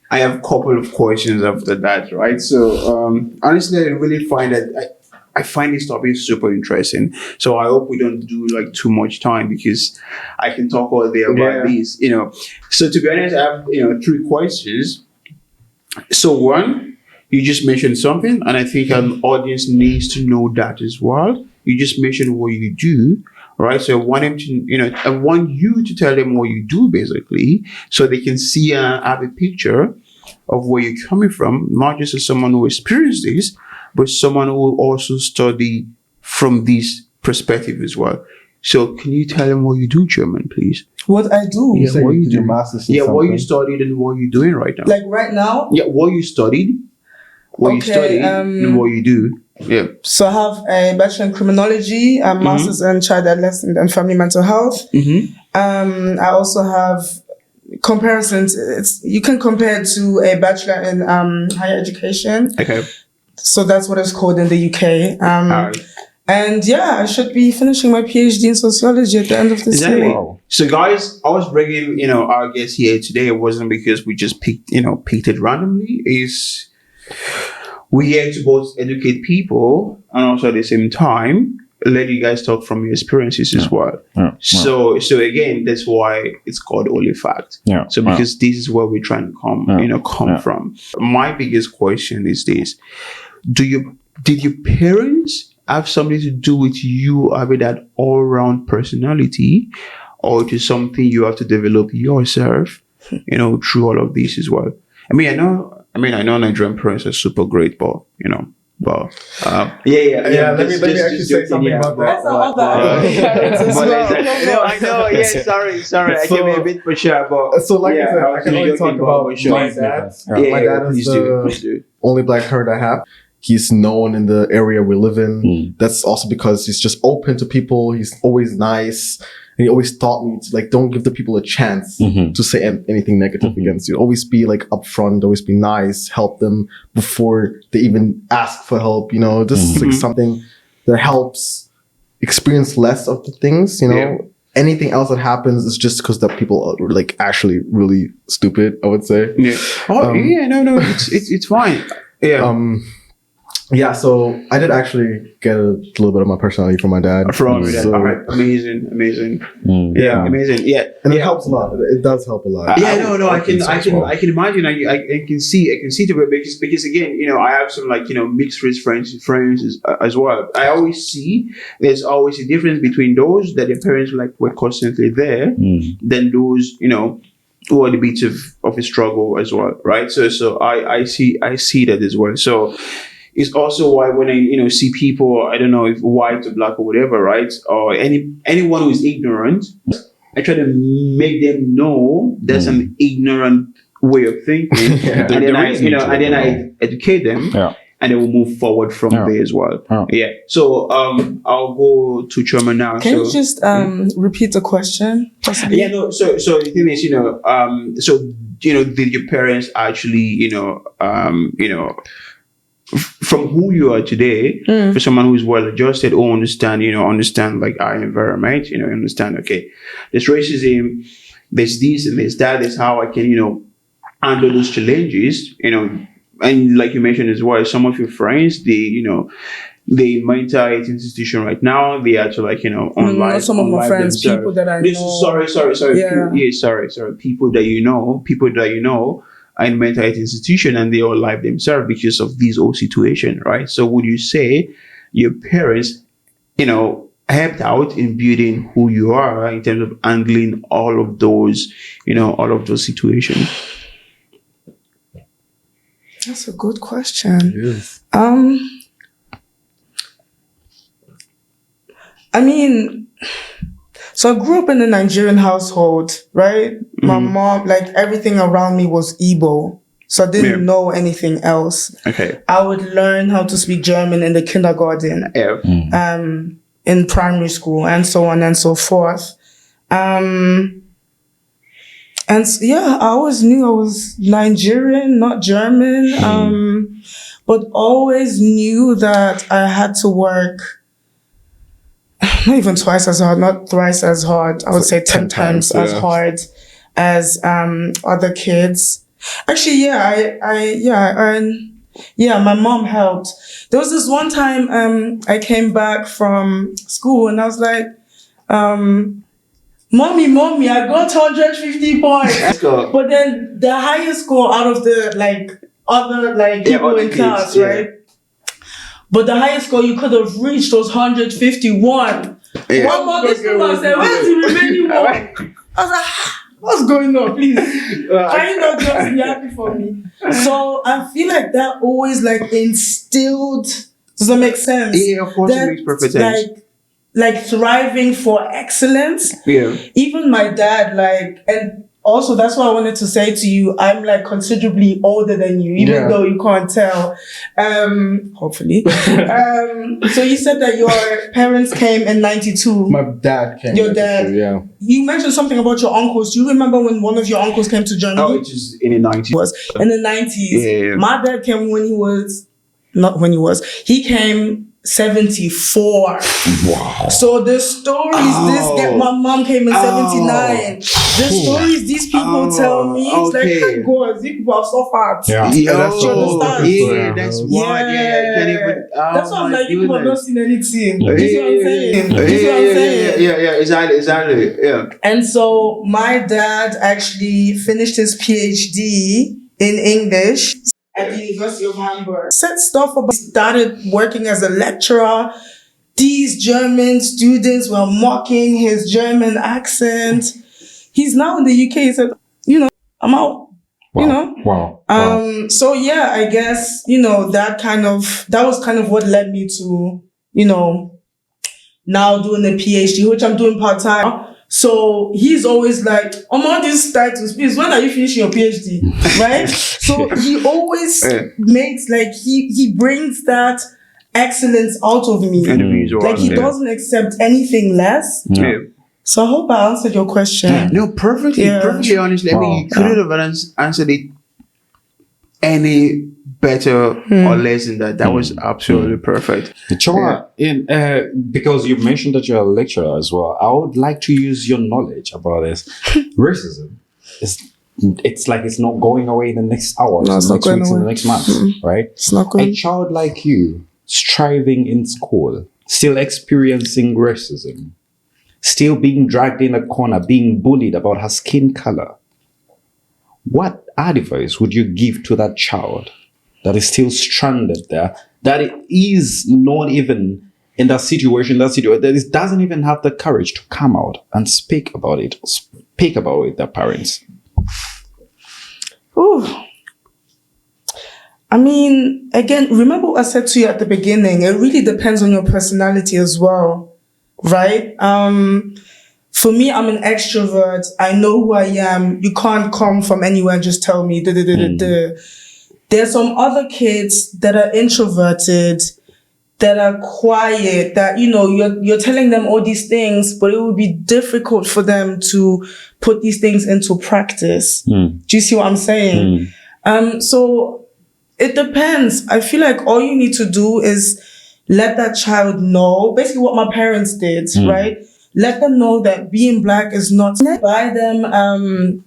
[SPEAKER 3] I have a couple of questions after that, right? So honestly, I really find that I find this topic super interesting. So I hope we don't do like too much time, because I can talk all day about these. So to be honest, I have 3 questions. So one, you just mentioned something, and I think an audience needs to know that as well. You just mentioned what you do, right? So I want them to, I want you to tell them what you do, basically, so they can see and have a picture of where you're coming from, not just as someone who experienced this, but someone who will also study from this perspective as well. So can you tell them what you do, German, please?
[SPEAKER 1] What I do?
[SPEAKER 3] Yeah, what you do.
[SPEAKER 4] Masters
[SPEAKER 3] What you studied and what you're doing right now.
[SPEAKER 1] Like right now?
[SPEAKER 3] Yeah, what you studied, you studied, and what you do. Yeah.
[SPEAKER 1] So I have a bachelor in criminology, a master's in child, adolescent, and family mental health. I also have comparisons. You can compare it to a bachelor in higher education.
[SPEAKER 3] Okay.
[SPEAKER 1] So that's what it's called in the UK. And I should be finishing my PhD in sociology at the end of this year.
[SPEAKER 3] Wow. So guys, I was bringing, our guest here today. It wasn't because we just picked it randomly. Is we're here to both educate people and also at the same time let you guys talk from your experiences as well. So again, that's why it's called Onlyfacts. So because this is where we're trying to come from. My biggest question is this: did your parents have something to do with you having that all-round personality, or it is something you have to develop yourself, through all of this as well? I know Nigerian parents are super great, but let me actually say something about that. I know. Sorry. I can be a bit for sure, but
[SPEAKER 4] so like I said, I can only talk about my dad. My dad is the only black parent I have. He's known in the area we live in. That's also because he's just open to people. He's always nice. And he always taught me to don't give the people a chance to say anything negative against you. Always be upfront, always be nice, help them before they even ask for help. This is something that helps experience less of the things, Anything else that happens is just because that people are actually really stupid, I would say.
[SPEAKER 3] Yeah. It's fine. Yeah.
[SPEAKER 4] So I did actually get a little bit of my personality from my dad.
[SPEAKER 3] All right. Amazing. Amazing. Yeah.
[SPEAKER 4] And it helps a lot. It does help a lot.
[SPEAKER 3] I can imagine. I can see it because again, I have some mixed race friends as well. I always see there's always a difference between those that their parents were constantly there, than those who are a bit of a struggle as well, right? So I see that as well. So it's also why when I see people, I don't know if white or black or whatever, right, or anyone who is ignorant, I try to make them know that's an ignorant way of thinking, and then I educate them, and they will move forward from there as well. So I'll go to Choma now.
[SPEAKER 1] Can you just repeat the question? Possibly?
[SPEAKER 3] Yeah, no. So the thing is, did your parents actually, from who you are today, for someone who is well adjusted or understand like our environment, understand, okay, there's racism, there's this and there's that, is how I can, handle those challenges, and like you mentioned as well, some of your friends, they mental health institution right now, they are to
[SPEAKER 1] not some of my friends, themselves. People that I know.
[SPEAKER 3] Sorry. Sorry. People that you know are in mental health institution and they all live themselves because of this whole situation, right? So would you say your parents, helped out in building who you are in terms of handling all of those situations?
[SPEAKER 1] That's a good question.
[SPEAKER 4] It is.
[SPEAKER 1] I mean, so I grew up in a Nigerian household, right? My mom, like everything around me was Igbo. So I didn't know anything else.
[SPEAKER 3] Okay.
[SPEAKER 1] I would learn how to speak German in the kindergarten, in primary school, and so on and so forth. I always knew I was Nigerian, not German, but always knew that I had to work not even twice as hard, not thrice as hard. I would say 10 times as hard as other kids. Actually, my mom helped. There was this one time I came back from school and I was like, Mommy, I got 150 points. But then the highest score out of the other people in class, right? But the highest score you could have reached was 151.
[SPEAKER 3] Yeah.
[SPEAKER 1] One more, this woman said, where's the remaining one? I was like, what's going on, please? Can you not just be happy for me? So I feel like that always instilled, does that make sense?
[SPEAKER 3] Yeah, of course it makes perfect sense.
[SPEAKER 1] Like thriving for excellence. Yeah. Even my dad, and also that's what I wanted to say to you. I'm considerably older than you, even though you can't tell. Hopefully. So you said that your parents came in 92.
[SPEAKER 4] My dad came.
[SPEAKER 1] Your dad.
[SPEAKER 4] Yeah.
[SPEAKER 1] You mentioned something about your uncles. Do you remember when one of your uncles came to Germany?
[SPEAKER 3] Oh, it was in the 90s.
[SPEAKER 1] In the 90s.
[SPEAKER 3] Yeah.
[SPEAKER 1] My dad came he came 74.
[SPEAKER 2] Wow.
[SPEAKER 1] So the stories my mom came in 79. The stories these people tell me, it's my God, these people have suffered.
[SPEAKER 3] That's why.
[SPEAKER 1] That's why I'm like, you have not seen anything. You see what I'm saying?
[SPEAKER 3] Yeah, exactly. Yeah.
[SPEAKER 1] And so my dad actually finished his PhD in English at the University of Hamburg. Said stuff about, started working as a lecturer. These German students were mocking his German accent. He's now in the UK. He said, I'm out.
[SPEAKER 2] Wow. Wow.
[SPEAKER 1] So yeah, I guess, that was kind of what led me to, now doing a PhD, which I'm doing part-time. So he's always like, I'm on these titles, please, when are you finishing your PhD? Right? So he always makes, he brings that excellence out of me. He doesn't accept anything less.
[SPEAKER 3] Yeah.
[SPEAKER 1] So I hope I answered your question.
[SPEAKER 3] No, perfectly honestly. I mean, you couldn't have answered it any better or less than that. That was absolutely perfect.
[SPEAKER 2] Choma, because you mentioned that you're a lecturer as well, I would like to use your knowledge about this. Racism it's not going away in the next hours,
[SPEAKER 1] no,
[SPEAKER 2] next weeks, in the next months, right?
[SPEAKER 1] It's not going.
[SPEAKER 2] A child like you, striving in school, still experiencing racism, still being dragged in a corner, being bullied about her skin color. What advice would you give to that child that is still stranded there, that it is not even in that situation, that it doesn't even have the courage to come out and speak about it with their parents?
[SPEAKER 1] Ooh. I mean, again, remember what I said to you at the beginning. It really depends on your personality as well, right? For me, I'm an extrovert. I know who I am. You can't come from anywhere and just tell me. There's some other kids that are introverted, that are quiet, that, you know, you're telling them all these things, but it would be difficult for them to put these things into practice. Do you see what I'm saying? So it depends. I feel like all you need to do is let that child know, basically what my parents did, right? Let them know that being black is not, buy them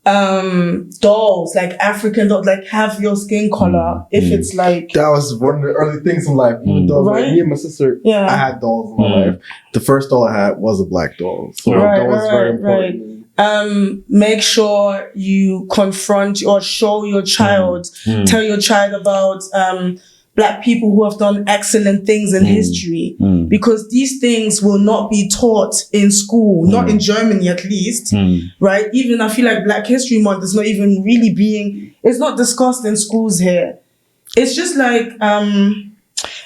[SPEAKER 1] dolls, like African dolls, like have your skin color. If it's like,
[SPEAKER 4] that was one of the early things in life. Even though like me and my sister, I had dolls in my life. The first doll I had was a black doll, so that was very important.
[SPEAKER 1] Make sure you confront or show your child, tell your child about Black people who have done excellent things in history, because these things will not be taught in school, not in Germany at least, right? Even I feel like Black History Month is not even really it's not discussed in schools here. It's just like,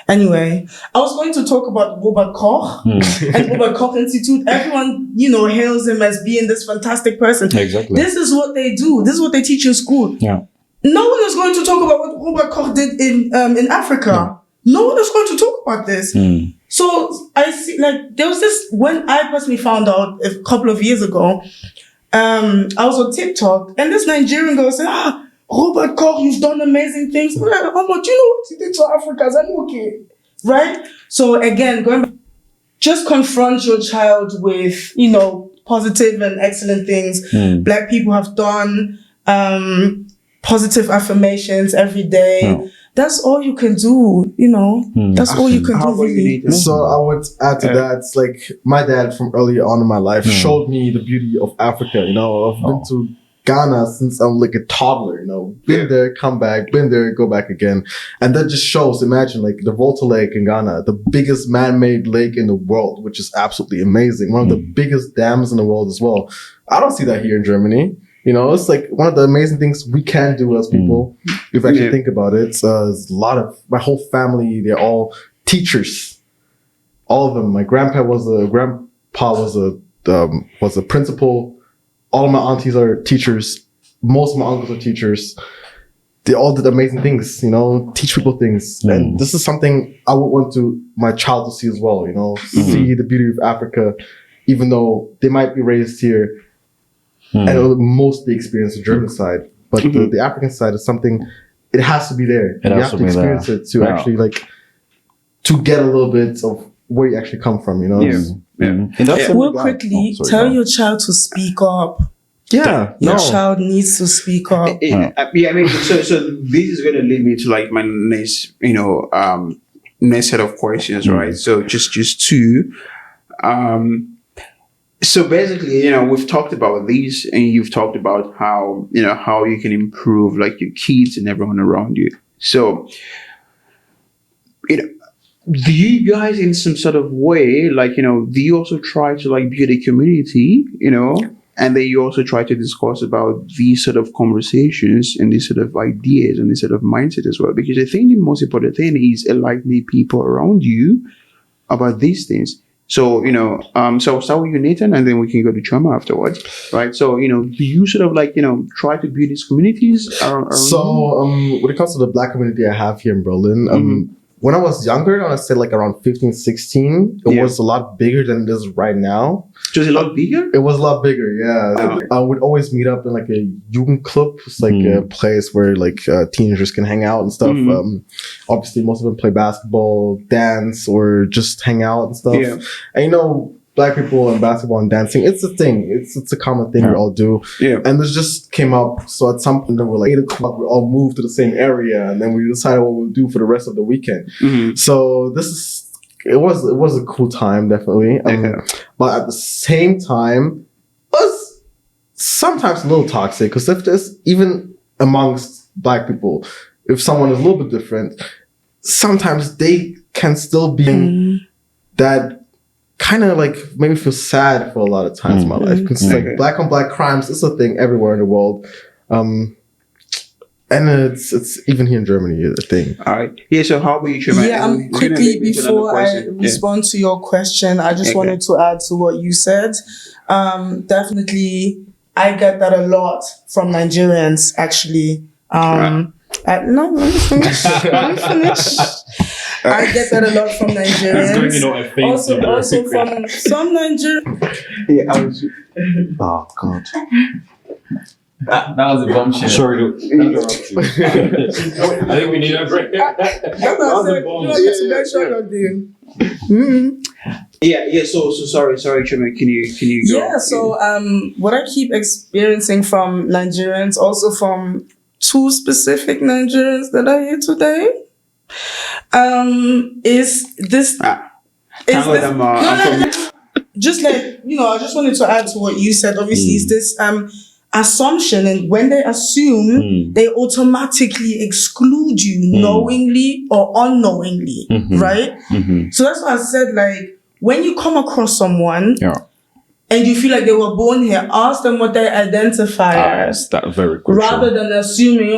[SPEAKER 1] anyway, I was going to talk about Robert Koch and Robert Koch Institute. Everyone, you know, hails him as being this fantastic person. Exactly. This is what they do. This is what they teach in school. Yeah. No one is going to talk about what Robert Koch did in Africa. No one is going to talk about this. So I see, like, there was this, when I personally found out a couple of years ago, I was on TikTok and this Nigerian girl said, Robert Koch, you've done amazing things. I'm like, do you know what he did to Africans? I'm okay. Right? So again, just confront your child with, you know, positive and excellent things Black people have done. Positive affirmations every day. That's all you can do, you know. That's all you can do, really.
[SPEAKER 4] So I would add to that. It's like my dad from early on in my life showed me the beauty of Africa. You know, I've been to Ghana since I'm like a toddler. You know, been there, come back, been there, go back again, and that just shows. Imagine like the Volta Lake in Ghana, the biggest man-made lake in the world, which is absolutely amazing. One of the biggest dams in the world as well. I don't see that here in Germany. You know, it's like one of the amazing things we can do as people. If you actually think about it, there's a lot of, my whole family, they're all teachers. All of them. My grandpa was a principal. All of my aunties are teachers. Most of my uncles are teachers. They all did amazing things, you know, teach people things. And this is something I would want my child to see as well, you know, see the beauty of Africa, even though they might be raised here. And mostly experience the German side, but the African side is something, it has to be there. You have to experience it to actually like, to get a little bit of where you actually come from, you know?
[SPEAKER 1] Real quickly, tell your child to speak up. Your child needs to speak up.
[SPEAKER 3] I mean, so this is going to lead me to like my next, you know, next set of questions, right? So just two. So basically, you know, we've talked about these, and you've talked about how, you know, how you can improve like your kids and everyone around you. So, you know, do you guys in some sort of way, like, you know, do you also try to like build a community, you know, and then you also try to discuss about these sort of conversations and these sort of ideas and this sort of mindset as well? Because I think the most important thing is enlightening people around you about these things. So, you know, so I'll start with you, Nathan, and then we can go to Choma afterwards, right? So, you know, do you sort of like, you know, try to build these communities around
[SPEAKER 4] when it comes to the Black community I have here in Berlin, when I was younger, I would say like around 15, 16, it was a lot bigger than it is right now.
[SPEAKER 3] Just a lot bigger?
[SPEAKER 4] It was a lot bigger, yeah. I would always meet up in like a Jugendclub. It's like a place where like teenagers can hang out and stuff. Obviously, most of them play basketball, dance, or just hang out and stuff. And you know, Black people and basketball and dancing, it's a thing. It's a common thing we all do. And this just came up. So at some point, we're like 8 o'clock, we all moved to the same area, and then we decided what we'll do for the rest of the weekend. So it was a cool time, definitely. But at the same time, it was sometimes a little toxic, because if there's, even amongst Black people, if someone is a little bit different, sometimes they can still be that kind of like made me feel sad for a lot of times in my life, because like Black on Black crimes is a thing everywhere in the world. And And it's even here in Germany a thing.
[SPEAKER 3] All right. Yeah. So how about you, Chairman?
[SPEAKER 1] Yeah, quickly before I respond to your question, I just wanted to add to what you said. Definitely, I get that a lot from Nigerians. Actually, no, let me finish. I get that a lot from Nigerians. Also from some Nigerians.
[SPEAKER 3] Yeah, I was.
[SPEAKER 4] Oh God.
[SPEAKER 2] That was a bombshell. Sorry to interrupt you. I think we need a break.
[SPEAKER 1] That's what I said. You want me to make sure you're doing.
[SPEAKER 3] Yeah. So sorry, Chairman. Can you?
[SPEAKER 1] Yeah. So what I keep experiencing from Nigerians, also from two specific Nigerians that are here today, is this. Just like, I just wanted to add to what you said. Obviously, is this assumption, and when they assume, they automatically exclude you knowingly or unknowingly, right? So that's why I said, like, when you come across someone and you feel like they were born here, ask them what they identify as.
[SPEAKER 2] That's very crucial.
[SPEAKER 1] Rather than assuming,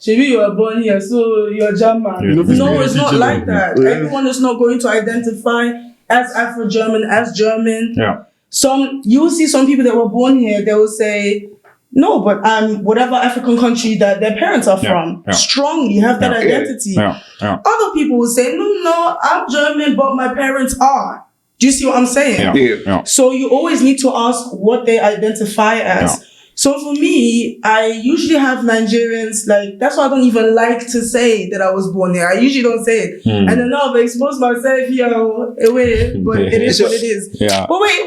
[SPEAKER 1] maybe you were born here, so you're German. No, it's not like that. Everyone is not going to identify as Afro-German, as German.
[SPEAKER 2] Yeah.
[SPEAKER 1] You will see some people that were born here, they will say, no, but whatever African country that their parents are from, strongly have that identity. Other people will say, no, I'm German, but my parents are. Do you see what I'm saying?
[SPEAKER 3] Yeah.
[SPEAKER 1] So you always need to ask what they identify as. So for me, I usually have Nigerians, like, that's why I don't even like to say that I was born here. I usually don't say it. And then now I've exposed myself here away, but it is what it is.
[SPEAKER 2] Yeah.
[SPEAKER 1] But wait.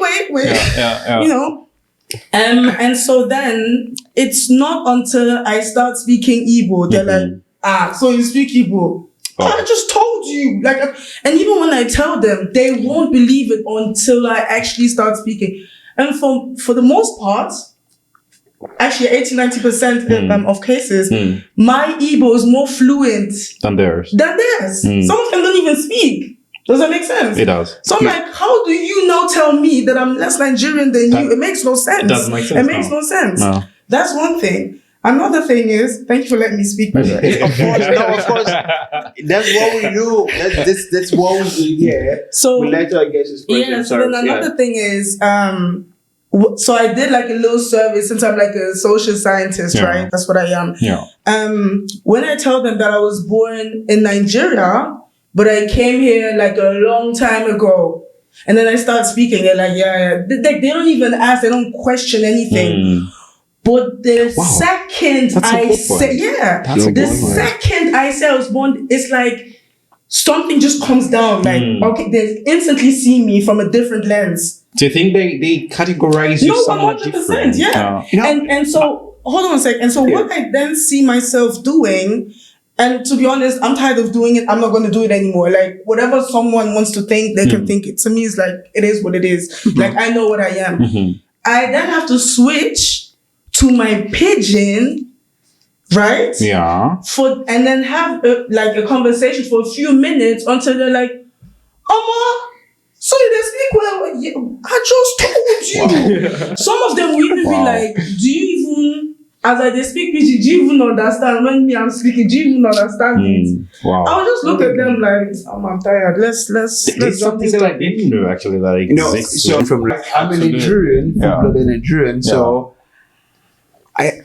[SPEAKER 1] And so then it's not until I start speaking Igbo, they're like, so you speak Igbo. I just told you. Like, and even when I tell them, they won't believe it until I actually start speaking. And for the most part, actually 80-90% of cases, my Igbo is more fluent
[SPEAKER 2] than theirs.
[SPEAKER 1] Some of them don't even speak. Does that make sense?
[SPEAKER 2] It does.
[SPEAKER 1] So I'm like, how do you now tell me that I'm less Nigerian than you? It makes no sense.
[SPEAKER 2] It doesn't make sense.
[SPEAKER 1] It makes no sense.
[SPEAKER 2] No.
[SPEAKER 1] That's one thing. Another thing is, thank you for letting me speak.
[SPEAKER 3] Of course. That's what we do. That's what we do. Yeah.
[SPEAKER 1] So
[SPEAKER 3] we let our guests express
[SPEAKER 1] so then another thing is, so I did like a little survey since I'm like a social scientist, right? That's what I am.
[SPEAKER 2] Yeah.
[SPEAKER 1] When I tell them that I was born in Nigeria, but I came here like a long time ago, and then I start speaking, they're like, They don't even ask, they don't question anything. But the second I say I was born, it's like something just comes down. Like, okay, they instantly see me from a different lens.
[SPEAKER 2] Do you think they categorize you somewhat different?
[SPEAKER 1] Yeah. And so, hold on a sec. And so what I then see myself doing, and to be honest, I'm tired of doing it. I'm not going to do it anymore. Like, whatever someone wants to think, they can think it. To me, it's like, it is what it is. Like, I know what I am. I then have to switch to my pidgin, right?
[SPEAKER 2] Yeah.
[SPEAKER 1] And then have a conversation for a few minutes until they're like, so they speak well. I just told you. Some of them will even be like, do you even, as they speak pidgin, do you even understand when me I'm speaking? Do you even understand it?
[SPEAKER 2] Wow.
[SPEAKER 1] I'll just look at them like, I'm tired. Let's
[SPEAKER 2] something that I didn't know actually that exists.
[SPEAKER 3] So I'm a Nigerian, full-blooded Nigerian. So I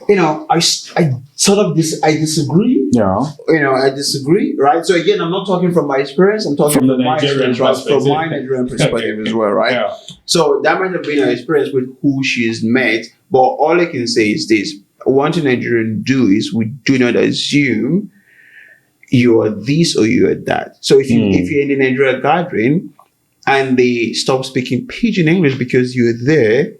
[SPEAKER 3] sort of disagree.
[SPEAKER 2] Yeah.
[SPEAKER 3] I disagree, right? So again, I'm not talking from my experience. I'm talking from my experience, right? From my Nigerian perspective as well, right?
[SPEAKER 2] Yeah.
[SPEAKER 3] So that might have been an experience with who she's met, but all I can say is this: one thing Nigerians do is we do not assume you are this or you are that. So if you're in a Nigerian gathering and they stop speaking pidgin English because you're there,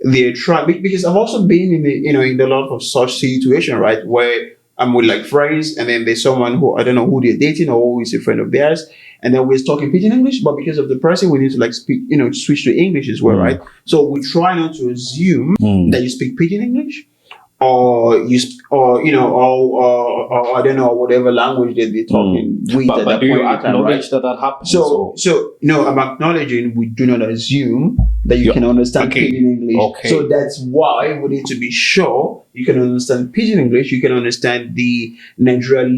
[SPEAKER 3] they try, because I've also been in in a lot of such situation, right, where I'm with like friends, and then there's someone who I don't know who they're dating or who is a friend of theirs, and then we're talking pidgin English, but because of the person, we need to like speak, switch to English as well, right? So we try not to assume that you speak pidgin English, or I don't know, whatever language that they're talking with at
[SPEAKER 2] But
[SPEAKER 3] that
[SPEAKER 2] do you
[SPEAKER 3] point in time, right?
[SPEAKER 2] acknowledge that happens?
[SPEAKER 3] So no, I'm acknowledging we do not assume that you can understand Pidgin English.
[SPEAKER 2] Okay.
[SPEAKER 3] So that's why we need to be sure you can understand Pidgin English, you can understand the Nigerian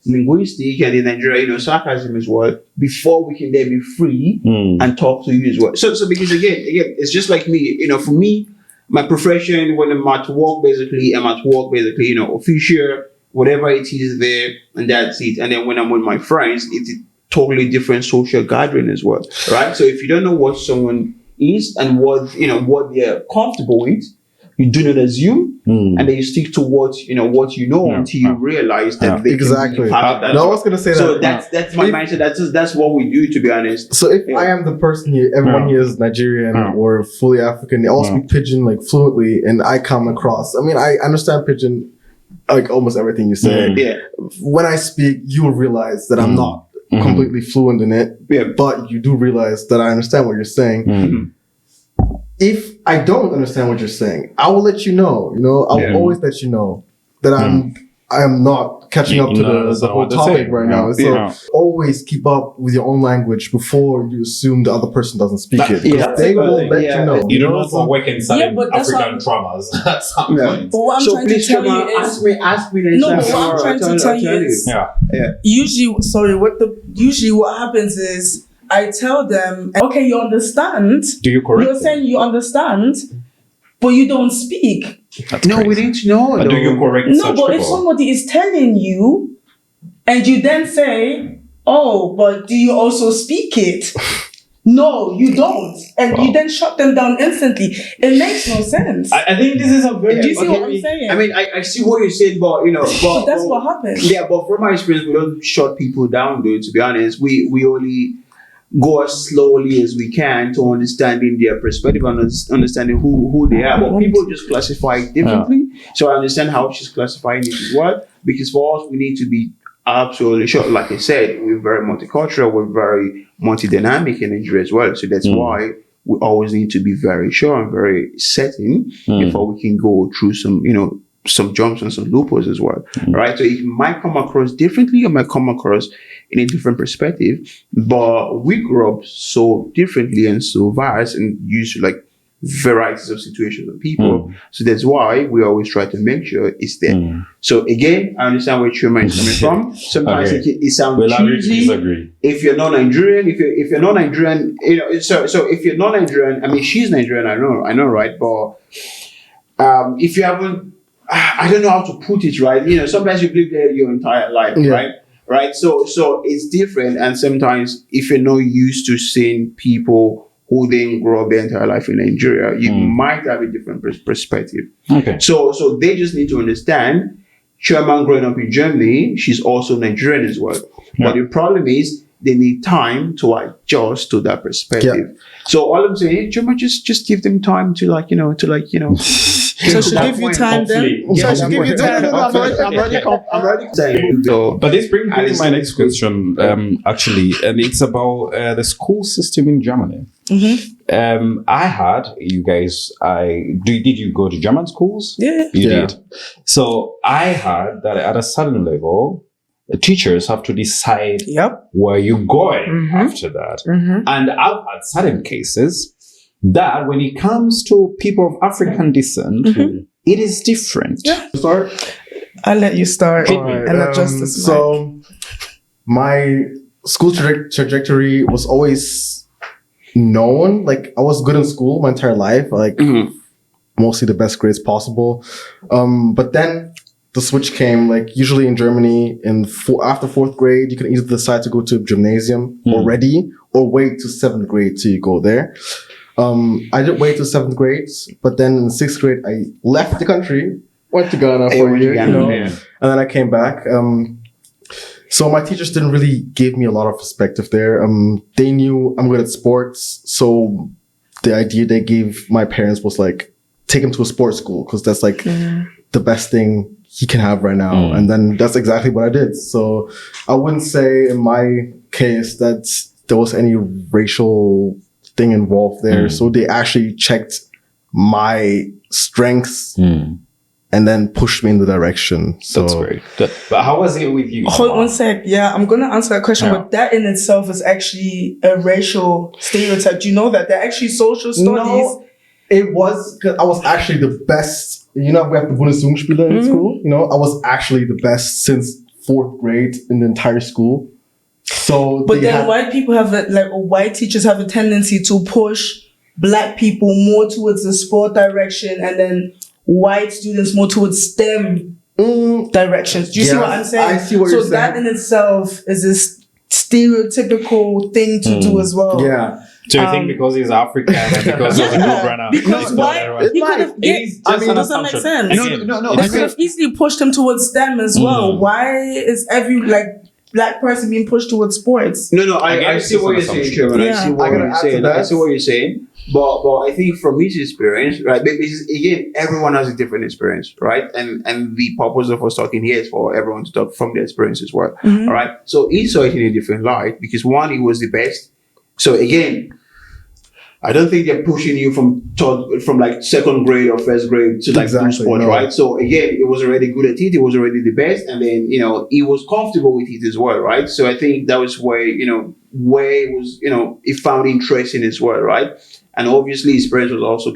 [SPEAKER 3] linguistic and the Nigerian sarcasm as well, before we can then be free and talk to you as well. So because again, it's just like me, for me, my profession, when I'm at work, basically, official, whatever it is there, and that's it. And then when I'm with my friends, it's a totally different social gathering as well, right? So if you don't know what someone is and what they're comfortable with, you do not assume, and then you stick to what you know until you realize that they
[SPEAKER 4] exactly.
[SPEAKER 3] can be part of that.
[SPEAKER 4] No, I was gonna say
[SPEAKER 3] so
[SPEAKER 4] that.
[SPEAKER 3] that's my mindset. That's what we do, to be honest.
[SPEAKER 4] So if I am the person here, everyone here is Nigerian or fully African. They all speak Pidgin like fluently, and I come across. I mean, I understand Pidgin, like almost everything you say.
[SPEAKER 3] Yeah.
[SPEAKER 4] When I speak, you will realize that I'm not completely fluent in it.
[SPEAKER 3] Yeah.
[SPEAKER 4] But you do realize that I understand what you're saying. If I don't understand what you're saying, I will let you know. I will always let you know that I am not catching up to the whole topic right now. So always keep up with your own language before you assume the other person doesn't speak it. They will let you know.
[SPEAKER 2] You don't also work inside African traumas. That's something.
[SPEAKER 1] But what I'm trying to tell you is,
[SPEAKER 3] ask me.
[SPEAKER 1] No, but what I'm trying to tell you is, usually what happens is, I tell them, okay, you understand.
[SPEAKER 2] Do you correct?
[SPEAKER 1] You're saying you understand, but you don't speak.
[SPEAKER 2] That's crazy.
[SPEAKER 3] We need to know.
[SPEAKER 2] But do you correct
[SPEAKER 1] No,
[SPEAKER 2] such
[SPEAKER 1] but if
[SPEAKER 2] people?
[SPEAKER 1] somebody is telling you, and you then say, oh, but do you also speak it? No, you don't. And you then shut them down instantly. It makes no sense.
[SPEAKER 2] I think this is a very...
[SPEAKER 1] Do you see what I'm saying?
[SPEAKER 3] I mean, I see what you're saying, but
[SPEAKER 1] but that's what happens.
[SPEAKER 3] Yeah, but from my experience, we don't shut people down, though. To be honest, we only go as slowly as we can to understanding their perspective and understanding who they are. But people just classify it differently. So I understand how she's classifying it as well. Because for us, we need to be absolutely sure. Like I said, we're very multicultural, we're very multi-dynamic in Nigeria as well. So that's why we always need to be very sure and very certain before we can go through some jumps and some loopholes as well. Right? So it might come across differently, it might come across in a different perspective, but we grew up so differently and so vast and used to like varieties of situations and people. So that's why we always try to make sure it's there. So again, I understand where Chuma is coming from. Sometimes it sounds cheesy. If you're not Nigerian, if you're not Nigerian, so if you're not Nigerian, I mean, she's Nigerian, I know, right? But if you haven't, I don't know how to put it, right? Sometimes you've lived there your entire life, right? Right. So it's different. And sometimes if you're not used to seeing people who didn't grow up their entire life in Nigeria, you might have a different perspective. Okay. So they just need to understand, Chairman growing up in Germany, she's also Nigerian as well. But the problem is they need time to adjust to that perspective. So all I'm saying, Chairman, just give them time to
[SPEAKER 1] So she give you time then?
[SPEAKER 3] Yeah, she give you time. I'm ready saying. So,
[SPEAKER 2] but this brings me to my next question, actually, and it's about the school system in Germany. I had you guys. Did you go to German schools?
[SPEAKER 1] Yeah,
[SPEAKER 2] you did. So I had that at a certain level, the teachers have to decide where you're going after that, and I've had certain cases that when it comes to people of African descent, it is different.
[SPEAKER 4] Start?
[SPEAKER 1] I'll let you start and adjust this.
[SPEAKER 4] So my school trajectory was always known. Like I was good in school my entire life, like mostly the best grades possible. But then the switch came, like usually in Germany, after 4th grade, you can either decide to go to gymnasium already or wait to 7th grade till you go there. I didn't wait till 7th grade, but then in 6th grade, I left the country, went to Ghana for a year, and then I came back. So my teachers didn't really give me a lot of perspective there. They knew I'm good at sports, so the idea they gave my parents was like, take him to a sports school, because that's like the best thing he can have right now. And then that's exactly what I did. So I wouldn't say in my case that there was any racial thing involved there. So they actually checked my strengths and then pushed me in the direction. So
[SPEAKER 2] that's great. But how was it with you?
[SPEAKER 1] Hold on one sec. Yeah, I'm gonna answer that question, but that in itself is actually a racial stereotype. Do you know that? They're actually social studies.
[SPEAKER 4] No, it was because I was actually the best. You know, we have the Bundesjugendspieler in school. You know, I was actually the best since 4th grade in the entire school. So,
[SPEAKER 1] but then white people have white teachers have a tendency to push black people more towards the sport direction, and then white students more towards STEM directions. Do you see what I'm saying?
[SPEAKER 4] I see what you're saying.
[SPEAKER 1] So that in itself is this stereotypical thing to do as well.
[SPEAKER 4] Yeah.
[SPEAKER 2] So you think because he's African and because he's a good runner?
[SPEAKER 1] Because why? He could have. Doesn't make sense.
[SPEAKER 3] No.
[SPEAKER 1] They could have easily pushed him towards STEM as well. Why is every black person being pushed towards sports?
[SPEAKER 3] No. I see what you're saying, Sherman. I see what you're saying. But I think from his experience, right? Because again, everyone has a different experience, right? And the purpose of us talking here is for everyone to talk from their experience as well. All right. So he saw it in a different light because one, he was the best. So again, I don't think they're pushing you from 2nd grade or 1st grade to do sports, right? So again, it was already good at it. It was already the best, and then he was comfortable with it as well, right? So I think that was where it was he found interesting as well, right? And obviously his parents was also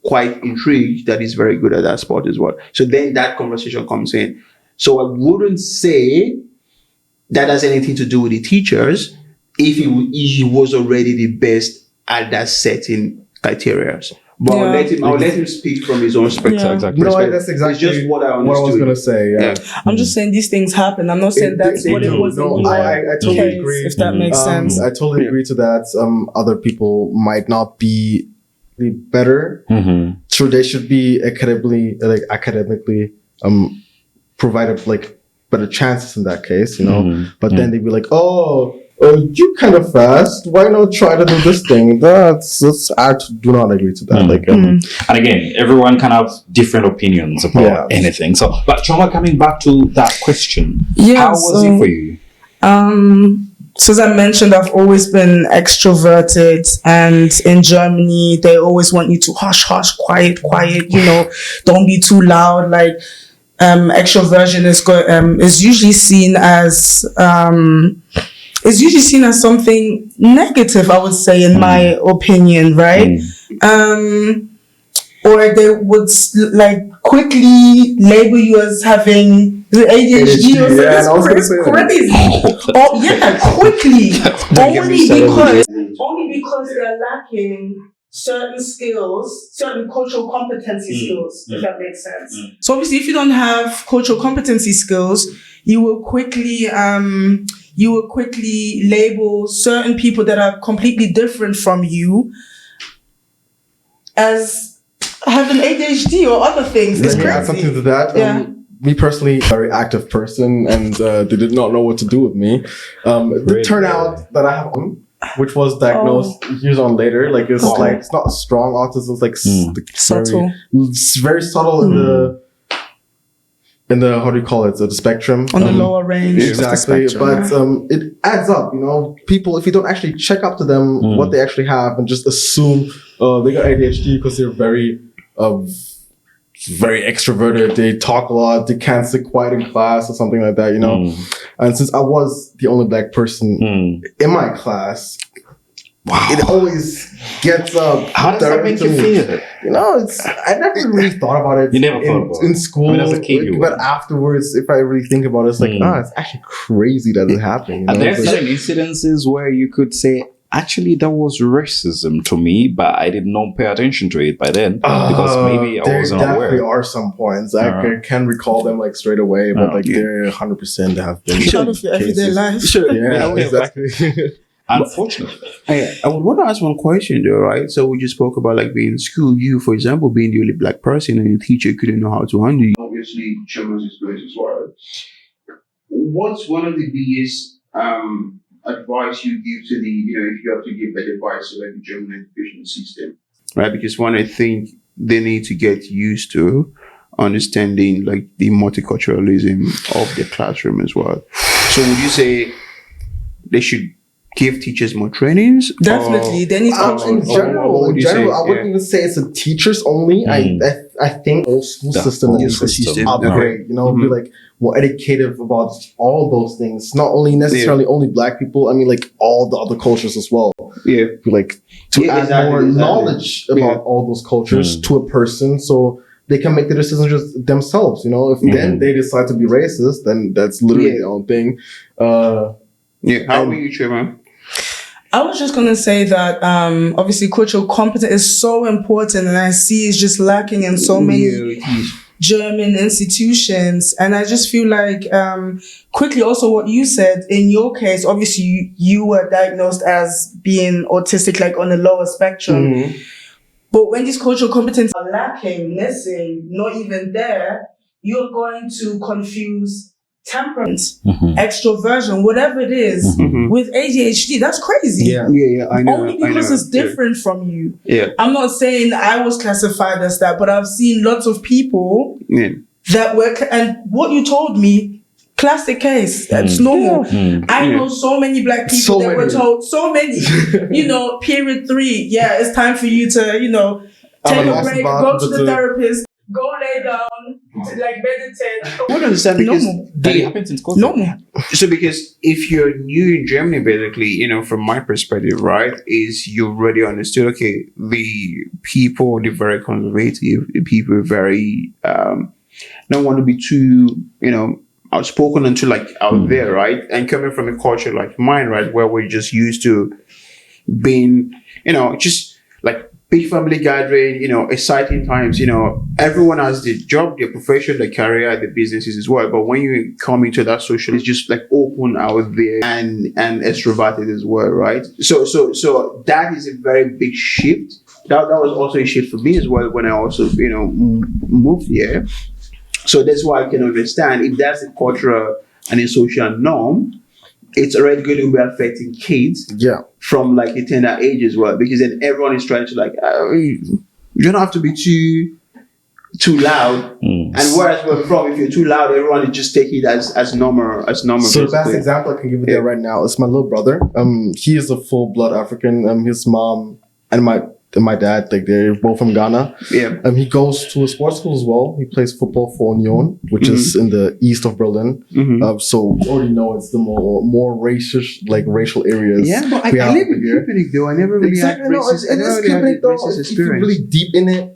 [SPEAKER 3] quite intrigued that he's very good at that sport as well. So then that conversation comes in. So I wouldn't say that has anything to do with the teachers if he was already the best at that setting criteria. But I'll let him speak from his own perspective.
[SPEAKER 4] No, that's exactly
[SPEAKER 3] it's just what I understood.
[SPEAKER 4] What I was gonna say. Yeah.
[SPEAKER 1] I'm just saying these things happen. I'm not saying that's what it was.
[SPEAKER 4] No, I totally agree.
[SPEAKER 1] If that makes sense.
[SPEAKER 4] I totally agree to that. Other people might not be better. So they should be academically provided better chances in that case, But then they'd be like, you're kind of fast. Why not try to do this thing? I do not agree to that.
[SPEAKER 2] And again, everyone can have different opinions about anything. So, but Choma, coming back to that question, how was it for you?
[SPEAKER 1] So as I mentioned, I've always been extroverted, and in Germany, they always want you to hush, quiet, don't be too loud. Extroversion is usually seen as something negative, I would say, in my opinion, right? Or they would quickly label you as having the ADHD or something. Quickly. Only because they're lacking certain skills, certain cultural competency skills, if that makes sense. So obviously, if you don't have cultural competency skills, you will quickly label certain people that are completely different from you as having ADHD or other things.
[SPEAKER 4] Let me add something to that. Me personally, very active person, and they did not know what to do with me. It turned out that I have which was diagnosed years on later. It's not strong autism. It's
[SPEAKER 1] subtle.
[SPEAKER 4] It's very subtle in the how do you call it? The spectrum
[SPEAKER 1] on the lower range.
[SPEAKER 4] Exactly, but it adds up. People, if you don't actually check up to them what they actually have and just assume they got ADHD because they're very extroverted, they talk a lot, they can't sit quiet in class or something like that, And since I was the only black person in my class, it always gets up.
[SPEAKER 2] How does that make you feel?
[SPEAKER 4] I never really thought about it.
[SPEAKER 2] You never thought about it
[SPEAKER 4] in school,
[SPEAKER 2] as a kid,
[SPEAKER 4] but afterwards, if I really think about it, it's it's actually crazy that it's happening.
[SPEAKER 2] And there's certain incidences where you could say, actually, that was racism to me, but I did not pay attention to it by then because maybe I wasn't aware.
[SPEAKER 4] There definitely are some points. I can recall them straight away, but there 100% have been.
[SPEAKER 1] Out of your everyday life.
[SPEAKER 4] Yeah, exactly.
[SPEAKER 2] Unfortunately.
[SPEAKER 3] I would want to ask one question though, right? So we just spoke about being in school. You, for example, being the only black person and your teacher couldn't know how to handle you. Obviously, Sherman's experience as well. What's one of the biggest advice you give to if you have to give that advice to the German education system, right? Because one, I think they need to get used to understanding the multiculturalism of the classroom as well. So would you say they should give teachers more trainings?
[SPEAKER 1] Definitely. They need
[SPEAKER 4] in general, I wouldn't even say it's a teachers only. I think whole school system needs to upgrade. You know, be like more educative about all those things. Not only necessarily only Black people. I mean, like all the other cultures as well.
[SPEAKER 3] Yeah,
[SPEAKER 4] like to add more knowledge about all those cultures to a person, so they can make the decisions just themselves. You know, if then they decide to be racist, then that's literally their own thing.
[SPEAKER 3] How about you, Trevor?
[SPEAKER 1] I was just going to say that obviously cultural competence is so important, and I see it's just lacking in so many German institutions. And I just feel like quickly also what you said, in your case, obviously you were diagnosed as being autistic, like on the lower spectrum. But when these cultural competencies are lacking, missing, not even there, you're going to confuse temperament, extroversion, whatever it is, with ADHD. That's crazy.
[SPEAKER 3] Yeah, I know.
[SPEAKER 1] Only because it's different from you.
[SPEAKER 3] Yeah.
[SPEAKER 1] I'm not saying I was classified as that, but I've seen lots of people that were, and what you told me, classic case. That's normal. I know so many Black people that were told, you know, period 3. Yeah, it's time for you to, you know, take a break, go to the therapist, go lay down, like meditate.
[SPEAKER 3] I don't understand because
[SPEAKER 2] that happens in Scotland.
[SPEAKER 3] So because if you're new in Germany, basically, you know, from my perspective, right, is you already understood, okay, the people, they're very conservative, the people are very, don't want to be too, you know, outspoken until like out there, right? And coming from a culture like mine, right, where we're just used to being, you know, just like big family gathering, you know, exciting times, you know, everyone has their job, their profession, their career, their businesses as well. But when you come into that social, it's just like open out there and extroverted as well, right? So that is a very big shift. That was also a shift for me as well when I also, you know, moved here. So that's why I can understand if that's a cultural and a social norm, it's already going to be affecting kids from like a tender age as well, because then everyone is trying to like, you don't have to be too loud. And whereas we're from, if you're too loud, everyone is just taking it as normal.
[SPEAKER 4] So the best example I can give you there right now is my little brother. He is a full blood African. His mom and my dad, like they're both from Ghana.
[SPEAKER 3] Yeah.
[SPEAKER 4] He goes to a sports school as well. He plays football for Union, which is in the east of Berlin. So you already know it's the more racial areas.
[SPEAKER 3] Yeah, but I live in Köpenick though. I never really had racist.
[SPEAKER 4] It is Köpenick though. If you're really deep in it,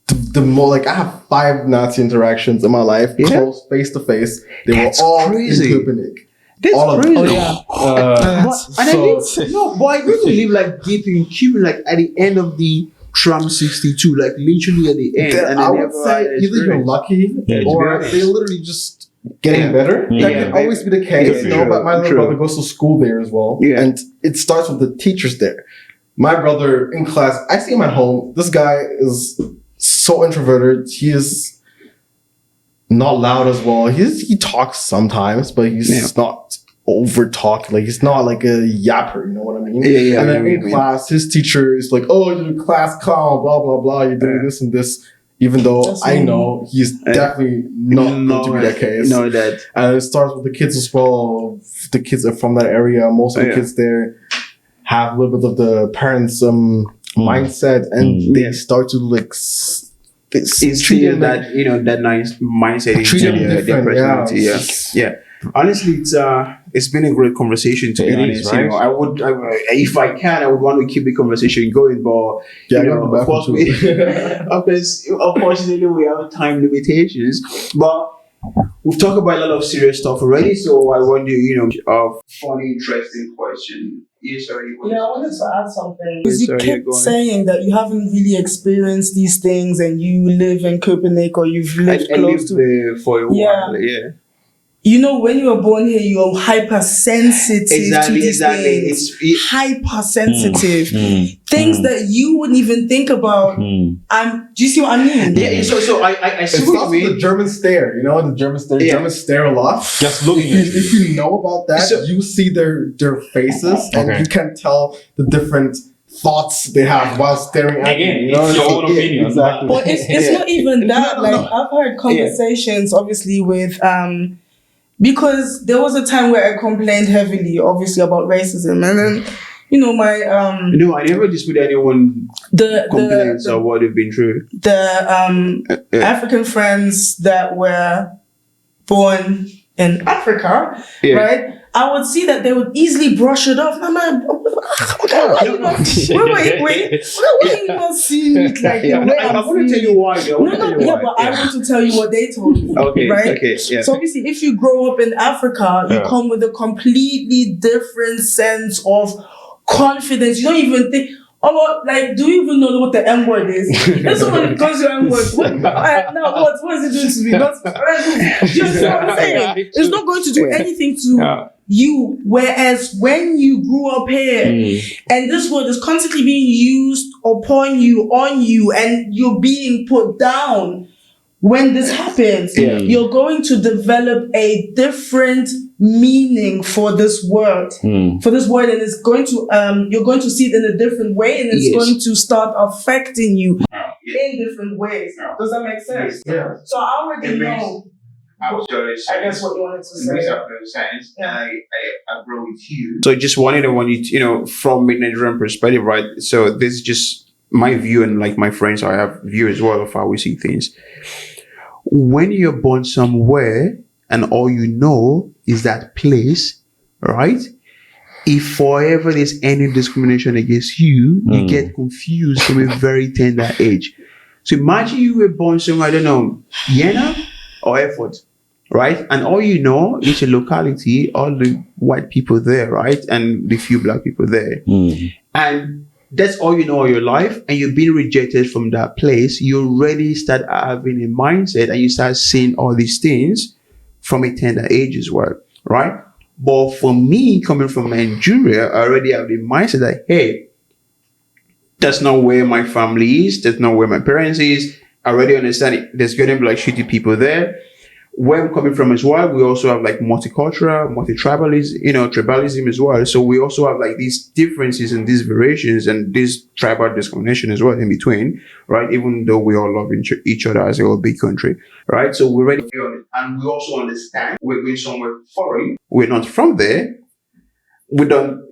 [SPEAKER 4] the more like I have 5 Nazi interactions in my life, close face to face. They were all crazy. In Köpenick.
[SPEAKER 3] That's
[SPEAKER 4] all
[SPEAKER 3] crazy.
[SPEAKER 4] Of them.
[SPEAKER 3] But I really live like deep in Cuba, like at the end of the Tram 62, like literally at the end. And
[SPEAKER 4] I would say either you're lucky or they're literally just getting better. That can always be the case, you know. But my little brother goes to school there as well, and it starts with the teachers there. My brother in class, I see him at home. This guy is so introverted. He is not loud as well. He talks sometimes, but he's not over talk. Like he's not like a yapper, you know what I mean?
[SPEAKER 3] Yeah.
[SPEAKER 4] And then in class, his teacher is like, "Oh, you're a class clown, blah blah blah. You're doing this and this." Even though I know he's definitely not going to be that case.
[SPEAKER 3] No, that.
[SPEAKER 4] And it starts with the kids as well. The kids are from that area. Most of the kids there have a little bit of the parents' mindset, and they start to like.
[SPEAKER 3] It's treating that, you know, that nice mindset into their personality. Yeah. Honestly, it's been a great conversation, to be honest. Right? You know, I would, if I can, I would want to keep the conversation going, but you know, of course, unfortunately, we have time limitations. But we've talked about a lot of serious stuff already, so I want you know, a funny, interesting question. Yes, sorry.
[SPEAKER 1] I wanted to add something. Because you kept saying that you haven't really experienced these things, and you live in Köpenick or you've lived close to
[SPEAKER 3] there for a while. Yeah.
[SPEAKER 1] You know, when you were born here, you are hypersensitive to these things. Hypersensitive. Things that you wouldn't even think about. Do you see what I mean?
[SPEAKER 3] Yeah, so I see what you mean.
[SPEAKER 4] The German stare, you know, the German stare. Germans stare a lot.
[SPEAKER 2] Just looking at
[SPEAKER 4] if you know about that, you see their faces and you can tell the different thoughts they have while staring at you. You know?
[SPEAKER 2] It's your own opinion.
[SPEAKER 4] Exactly.
[SPEAKER 1] But it's not even that. I've heard conversations, obviously, with because there was a time where I complained heavily, obviously, about racism, and then, you know, my
[SPEAKER 3] No, I never dispute anyone complaints or what they've been through.
[SPEAKER 1] African friends that were born in Africa, right? I would see that they would easily brush it off. Mama, wait. Why you not seeing it like the way
[SPEAKER 3] I want to tell you why.
[SPEAKER 1] But I want to tell you what they told me.
[SPEAKER 3] Okay,
[SPEAKER 1] right?
[SPEAKER 3] Okay, yeah.
[SPEAKER 1] So obviously, if you grow up in Africa, you come with a completely different sense of confidence. You don't even think. Oh, like, do you even know what the M word is? If someone calls you M word, what is it doing to me? Do you see what I'm saying? It's not going to do anything to you. Whereas when you grew up here, and this word is constantly being used upon you, on you, and you're being put down, when this happens, you're going to develop a different meaning for this word. And it's going to you're going to see it in a different way, and it's going to start affecting you in different ways. Does that make sense?
[SPEAKER 3] Yeah.
[SPEAKER 1] So I already know.
[SPEAKER 3] Absolutely.
[SPEAKER 1] I guess what you wanted to say.
[SPEAKER 3] Makes absolute sense. I agree with you. So just wanted to from a Nigerian perspective, right? So this is just my view, and like my friends, I have view as well of how we see things. When you're born somewhere and all you know is that place, right? If forever there's any discrimination against you, you get confused from a very tender age. So imagine you were born somewhere, I don't know, Yena or Effort, right? And all you know is a locality, all the white people there, right? And the few black people there. And that's all you know all your life, and you've been rejected from that place. You already start having a mindset, and you start seeing all these things from a tender age as well, right? But for me, coming from Nigeria, I already have the mindset that, hey, that's not where my family is. That's not where my parents is. I already understand it. There's going to be like shitty people there. Where I'm coming from as well, we also have like multicultural, multi-tribalism, tribalism as well. So we also have like these differences and these variations and this tribal discrimination as well in between, right? Even though we all love each other as a whole big country, right? So we're ready and we also understand we're going somewhere foreign. We're not from there. We don't,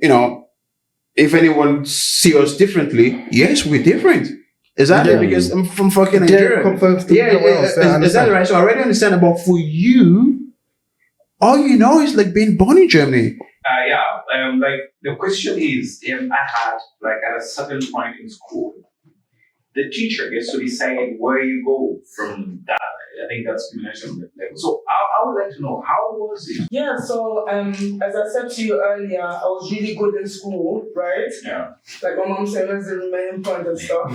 [SPEAKER 3] if anyone sees us differently, yes, we're different. Exactly, because I'm from fucking Nigeria. Is that right? So I already understand about for you, all you know is like being born in Germany.
[SPEAKER 2] Like the question is, I had like at a certain point in school, the teacher gets to decide where you go from that. I think that's discrimination level. So I would like to know, how was it?
[SPEAKER 1] Yeah, so as I said to you earlier, I was really good in school, right? Yeah. Like my mom said, that's the remaining point and stuff.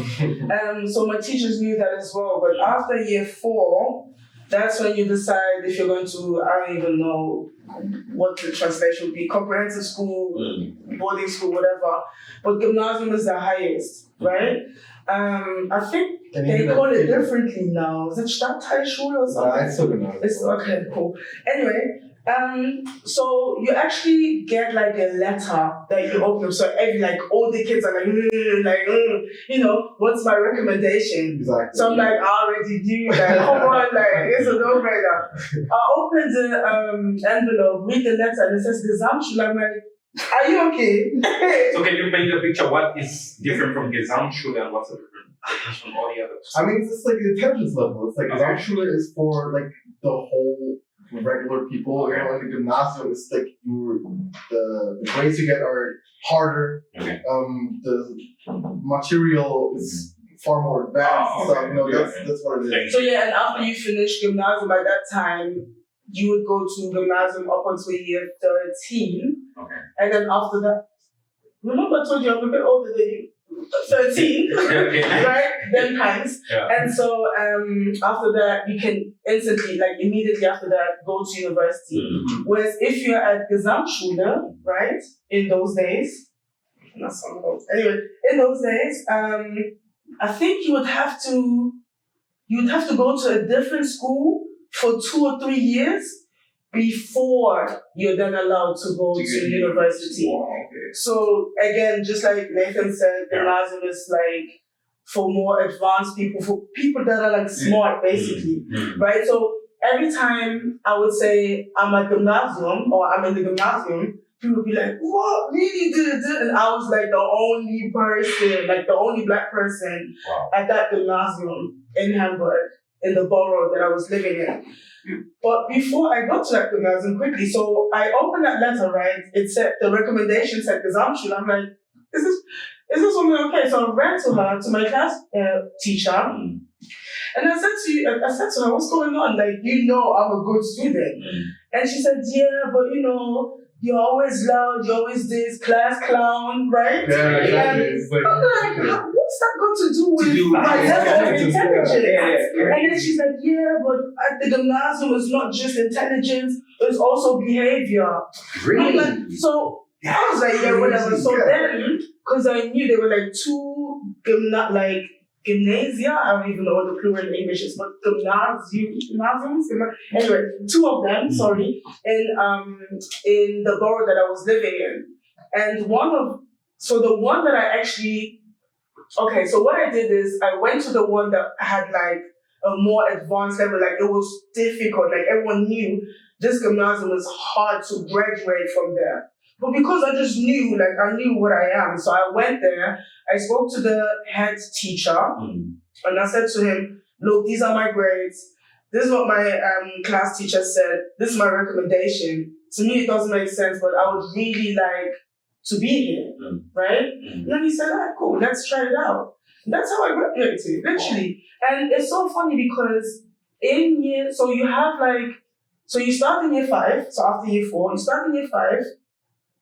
[SPEAKER 1] So my teachers knew that as well. But after year 4, that's when you decide if you're going to, I don't even know what the translation would be, comprehensive school, boarding school, whatever. But gymnasium is the highest, right? I think they call it differently now. Is it Stadtteilschule or something? It's okay, cool. Anyway, so you actually get like a letter that you open up. So every all the kids are what's my recommendation? Exactly. So I'm like, I already do that. Come on, it's a no-brainer. I open the envelope, read the letter, and it says Gesamtschule. I'm like, are you okay?
[SPEAKER 2] So can you paint a picture? What is different from Gesamtschule and what's the difference from all the others?
[SPEAKER 4] I mean, it's just like the intelligence level. It's like Gesamtschule is for like the whole regular people. Okay. And the gymnasium is like the grades you get are harder. Okay. The material is far more advanced stuff. That's what it is.
[SPEAKER 1] So yeah, and after you finish gymnasium, by that time you would go to gymnasium up until year 13. Okay. And then after that, remember I told you I'm a bit older than you. 13, right? Them times. Yeah. And so after that, you can instantly, immediately after that, go to university. Mm-hmm. Whereas if you're at Gesamtschule, right, in those days, not some of those, anyway, in those days, I think you would have to go to a different school for 2 or 3 years before you're then allowed to go to university. Wow, okay. So again, just like Nathan said, gymnasium is for more advanced people, for people that are smart, basically, right? So every time I would say I'm at gymnasium or I'm in the gymnasium, people would be like, what? Really? And I was like the only person, like the only black person at that gymnasium in Hamburg, in the borough that I was living in. But before I got to that gymnasium quickly, so I opened that letter, right? It said, the recommendation said gasamschule. I'm like, is this woman okay? So I ran to her, to my class teacher, and I said to her, what's going on? Like, I'm a good student. And she said, yeah, but you're always loud, you're always this class clown, right? Yeah, exactly. I'm like, what's that got to do with my level of intelligence? And then she's like, yeah, but at the gymnasium, it's not just intelligence, it's also behavior. Really? I'm like, so I was like, yeah, whatever. So then, because I knew there were like two gymnasia, I don't even know what the plural in English is, but gymnasiums. Anyway, two of them, in the borough that I was living in. And the one that I actually, so what I did is I went to the one that had like a more advanced level, like it was difficult, like everyone knew this gymnasium was hard to graduate from there. But because I just knew, I knew what I am, so I went there, I spoke to the head teacher, and I said to him, look, these are my grades, this is what my class teacher said, this is my recommendation. To me, it doesn't make sense, but I would really like to be here, right? And then he said, all right, cool, let's try it out. And that's how I graduated, literally. And it's so funny because so you start in year 5, so after year 4, you start in year 5,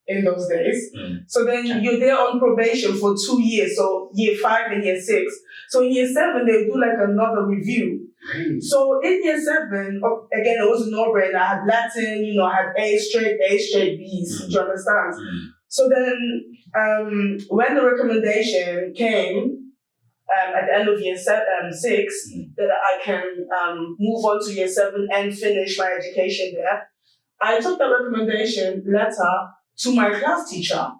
[SPEAKER 1] in those days. So then you're there on probation for 2 years, so year 5 and year 6. So in year 7, they do like another review. So in year 7, again, it was a no-brainer. I had Latin, I had A straight Bs, do you understand? So then when the recommendation came at the end of year 6, that I can move on to year 7 and finish my education there, I took the recommendation letter to my class teacher.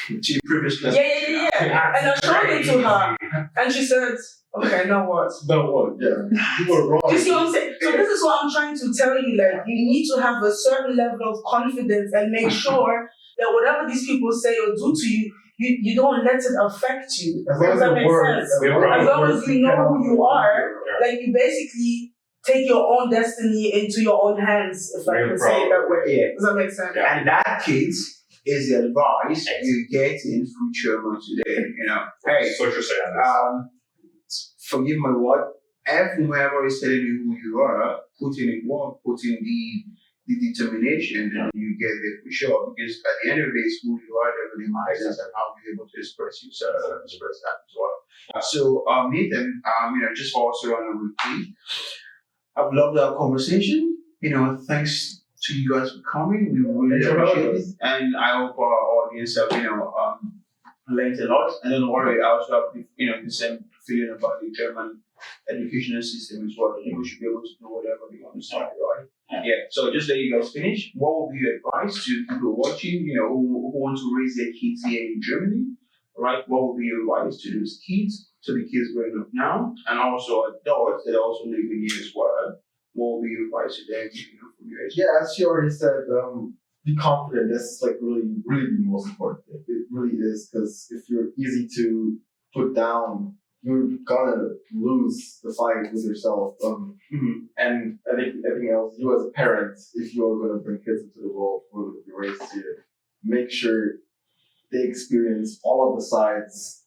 [SPEAKER 3] To your previous class?
[SPEAKER 1] Yeah. And I showed it to her. And she said, okay, now what?
[SPEAKER 4] Now what? Yeah. You were wrong.
[SPEAKER 1] You see what I'm saying? So this is what I'm trying to tell you. Like, you need to have a certain level of confidence and make sure that whatever these people say or do to you, you don't let it affect you. Does that make sense? As long as you know who you are, like you basically take your own destiny into your own hands, if I can say it that way.
[SPEAKER 3] Yeah.
[SPEAKER 1] Does that make sense?
[SPEAKER 3] And that, kids, is the advice you get in future today. Hey, forgive my word. Whoever is telling you who you are, put in work, put in the determination, and you get there for sure. Because at the end of the day, it's who you are that really matters and how you're able to express yourself and express that as well. So, Nathan, just for also on a repeat, I've loved our conversation. Thanks to you guys for coming. We really appreciate it. And I hope our audience have, learned a lot. And don't worry, I also have, the same feeling about the German educational system as well. People should be able to do whatever they want to study, right? Yeah. So just let you guys finish. What will be your advice to people watching, who want to raise their kids here in Germany, right? What will be your advice to those kids, to the kids growing up now, and also adults that are also living here as well? What will be your advice to them, from you guys?
[SPEAKER 4] Yeah, as she already said, be confident. That's like really, really the most important thing. It really is, because if you're easy to put down, you're gonna lose the fight with yourself. And I think everything else, you as a parent, if you're gonna bring kids into the world, who will be raised here, make sure they experience all of the sides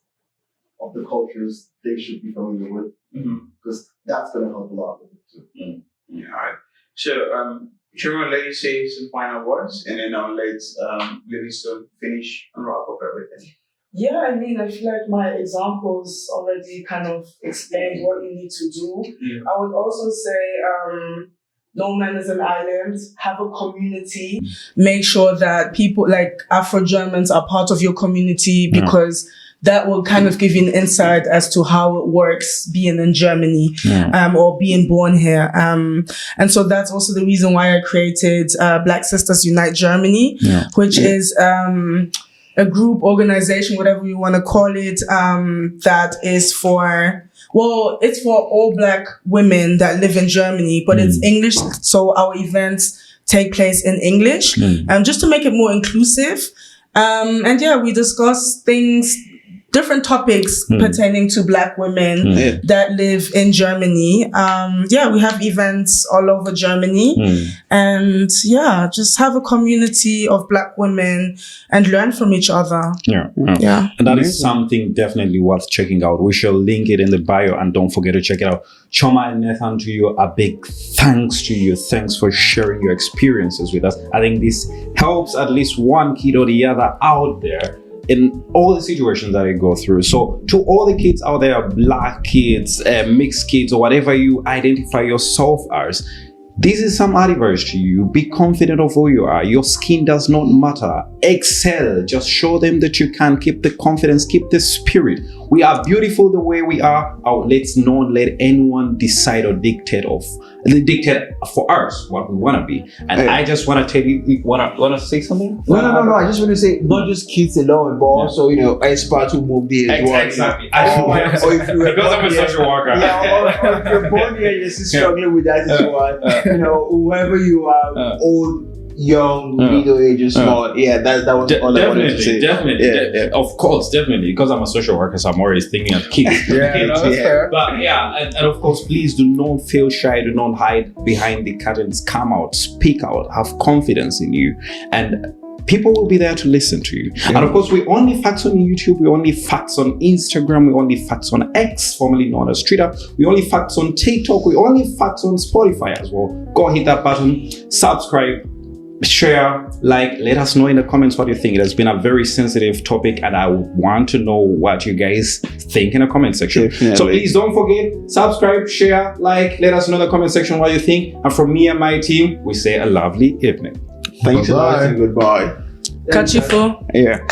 [SPEAKER 4] of the cultures they should be familiar with, because that's gonna help a lot with it too.
[SPEAKER 3] Yeah, all right. So, Chairman, let you say some final words, and then I'll let Livingstone finish and wrap up everything.
[SPEAKER 1] Yeah, I feel like my examples already kind of explained what you need to do. I would also say, no man is an island. Have a community. Make sure that people like Afrogermans are part of your community, because that will kind of give you an insight as to how it works being in Germany, or being born here. And so that's also the reason why I created Black Sisters Unite Germany, which is a group, organization, whatever you want to call it, that is for Well, it's for all Black women that live in Germany, but it's English, so our events take place in English, just to make it more inclusive. And yeah, we discuss different topics pertaining to Black women that live in Germany. We have events all over Germany, and just have a community of Black women and learn from each other.
[SPEAKER 2] Yeah. And that is something definitely worth checking out. We shall link it in the bio, and don't forget to check it out. Choma and Nathan, to you, a big thanks to you. Thanks for sharing your experiences with us. I think this helps at least one kid or the other out there in all the situations that I go through. So to all the kids out there, Black kids, mixed kids, or whatever you identify yourself as, this is some advice to you. Be confident of who you are. Your skin does not matter. Excel. Just show them that you can. Keep the confidence. Keep the spirit. We are beautiful the way we are. Let's not let anyone decide or dictate for us what we want to be. And I just want to tell you, want to say something?
[SPEAKER 3] No. I just want to say, not just kids alone, but also, experts who move there as well.
[SPEAKER 2] Exactly.
[SPEAKER 3] Or if you were
[SPEAKER 2] because I'm a social worker.
[SPEAKER 3] Or if you're born here, you're still struggling with that as well. Whoever you are, old, young, middle age, or small. That was all I wanted to say.
[SPEAKER 2] Definitely. Of course, definitely. Because I'm a social worker, so I'm always thinking of kids.
[SPEAKER 4] That's fair.
[SPEAKER 2] But and of course, please do not feel shy. Do not hide behind the curtains. Come out, speak out, have confidence in you, and people will be there to listen to you. And of course, we only facts on YouTube, we only facts on Instagram, we only facts on X, formerly known as Twitter, we only facts on TikTok, we only facts on Spotify as well. Go hit that button, subscribe, share, like, let us know in the comments what you think. It has been a very sensitive topic, and I want to know what you guys think in the comment section. Definitely. So please don't forget, subscribe, share, like, let us know in the comment section what you think. And from me and my team, we say a lovely evening.
[SPEAKER 3] Thanks a lot and goodbye.
[SPEAKER 1] Catch you for.
[SPEAKER 3] Yeah.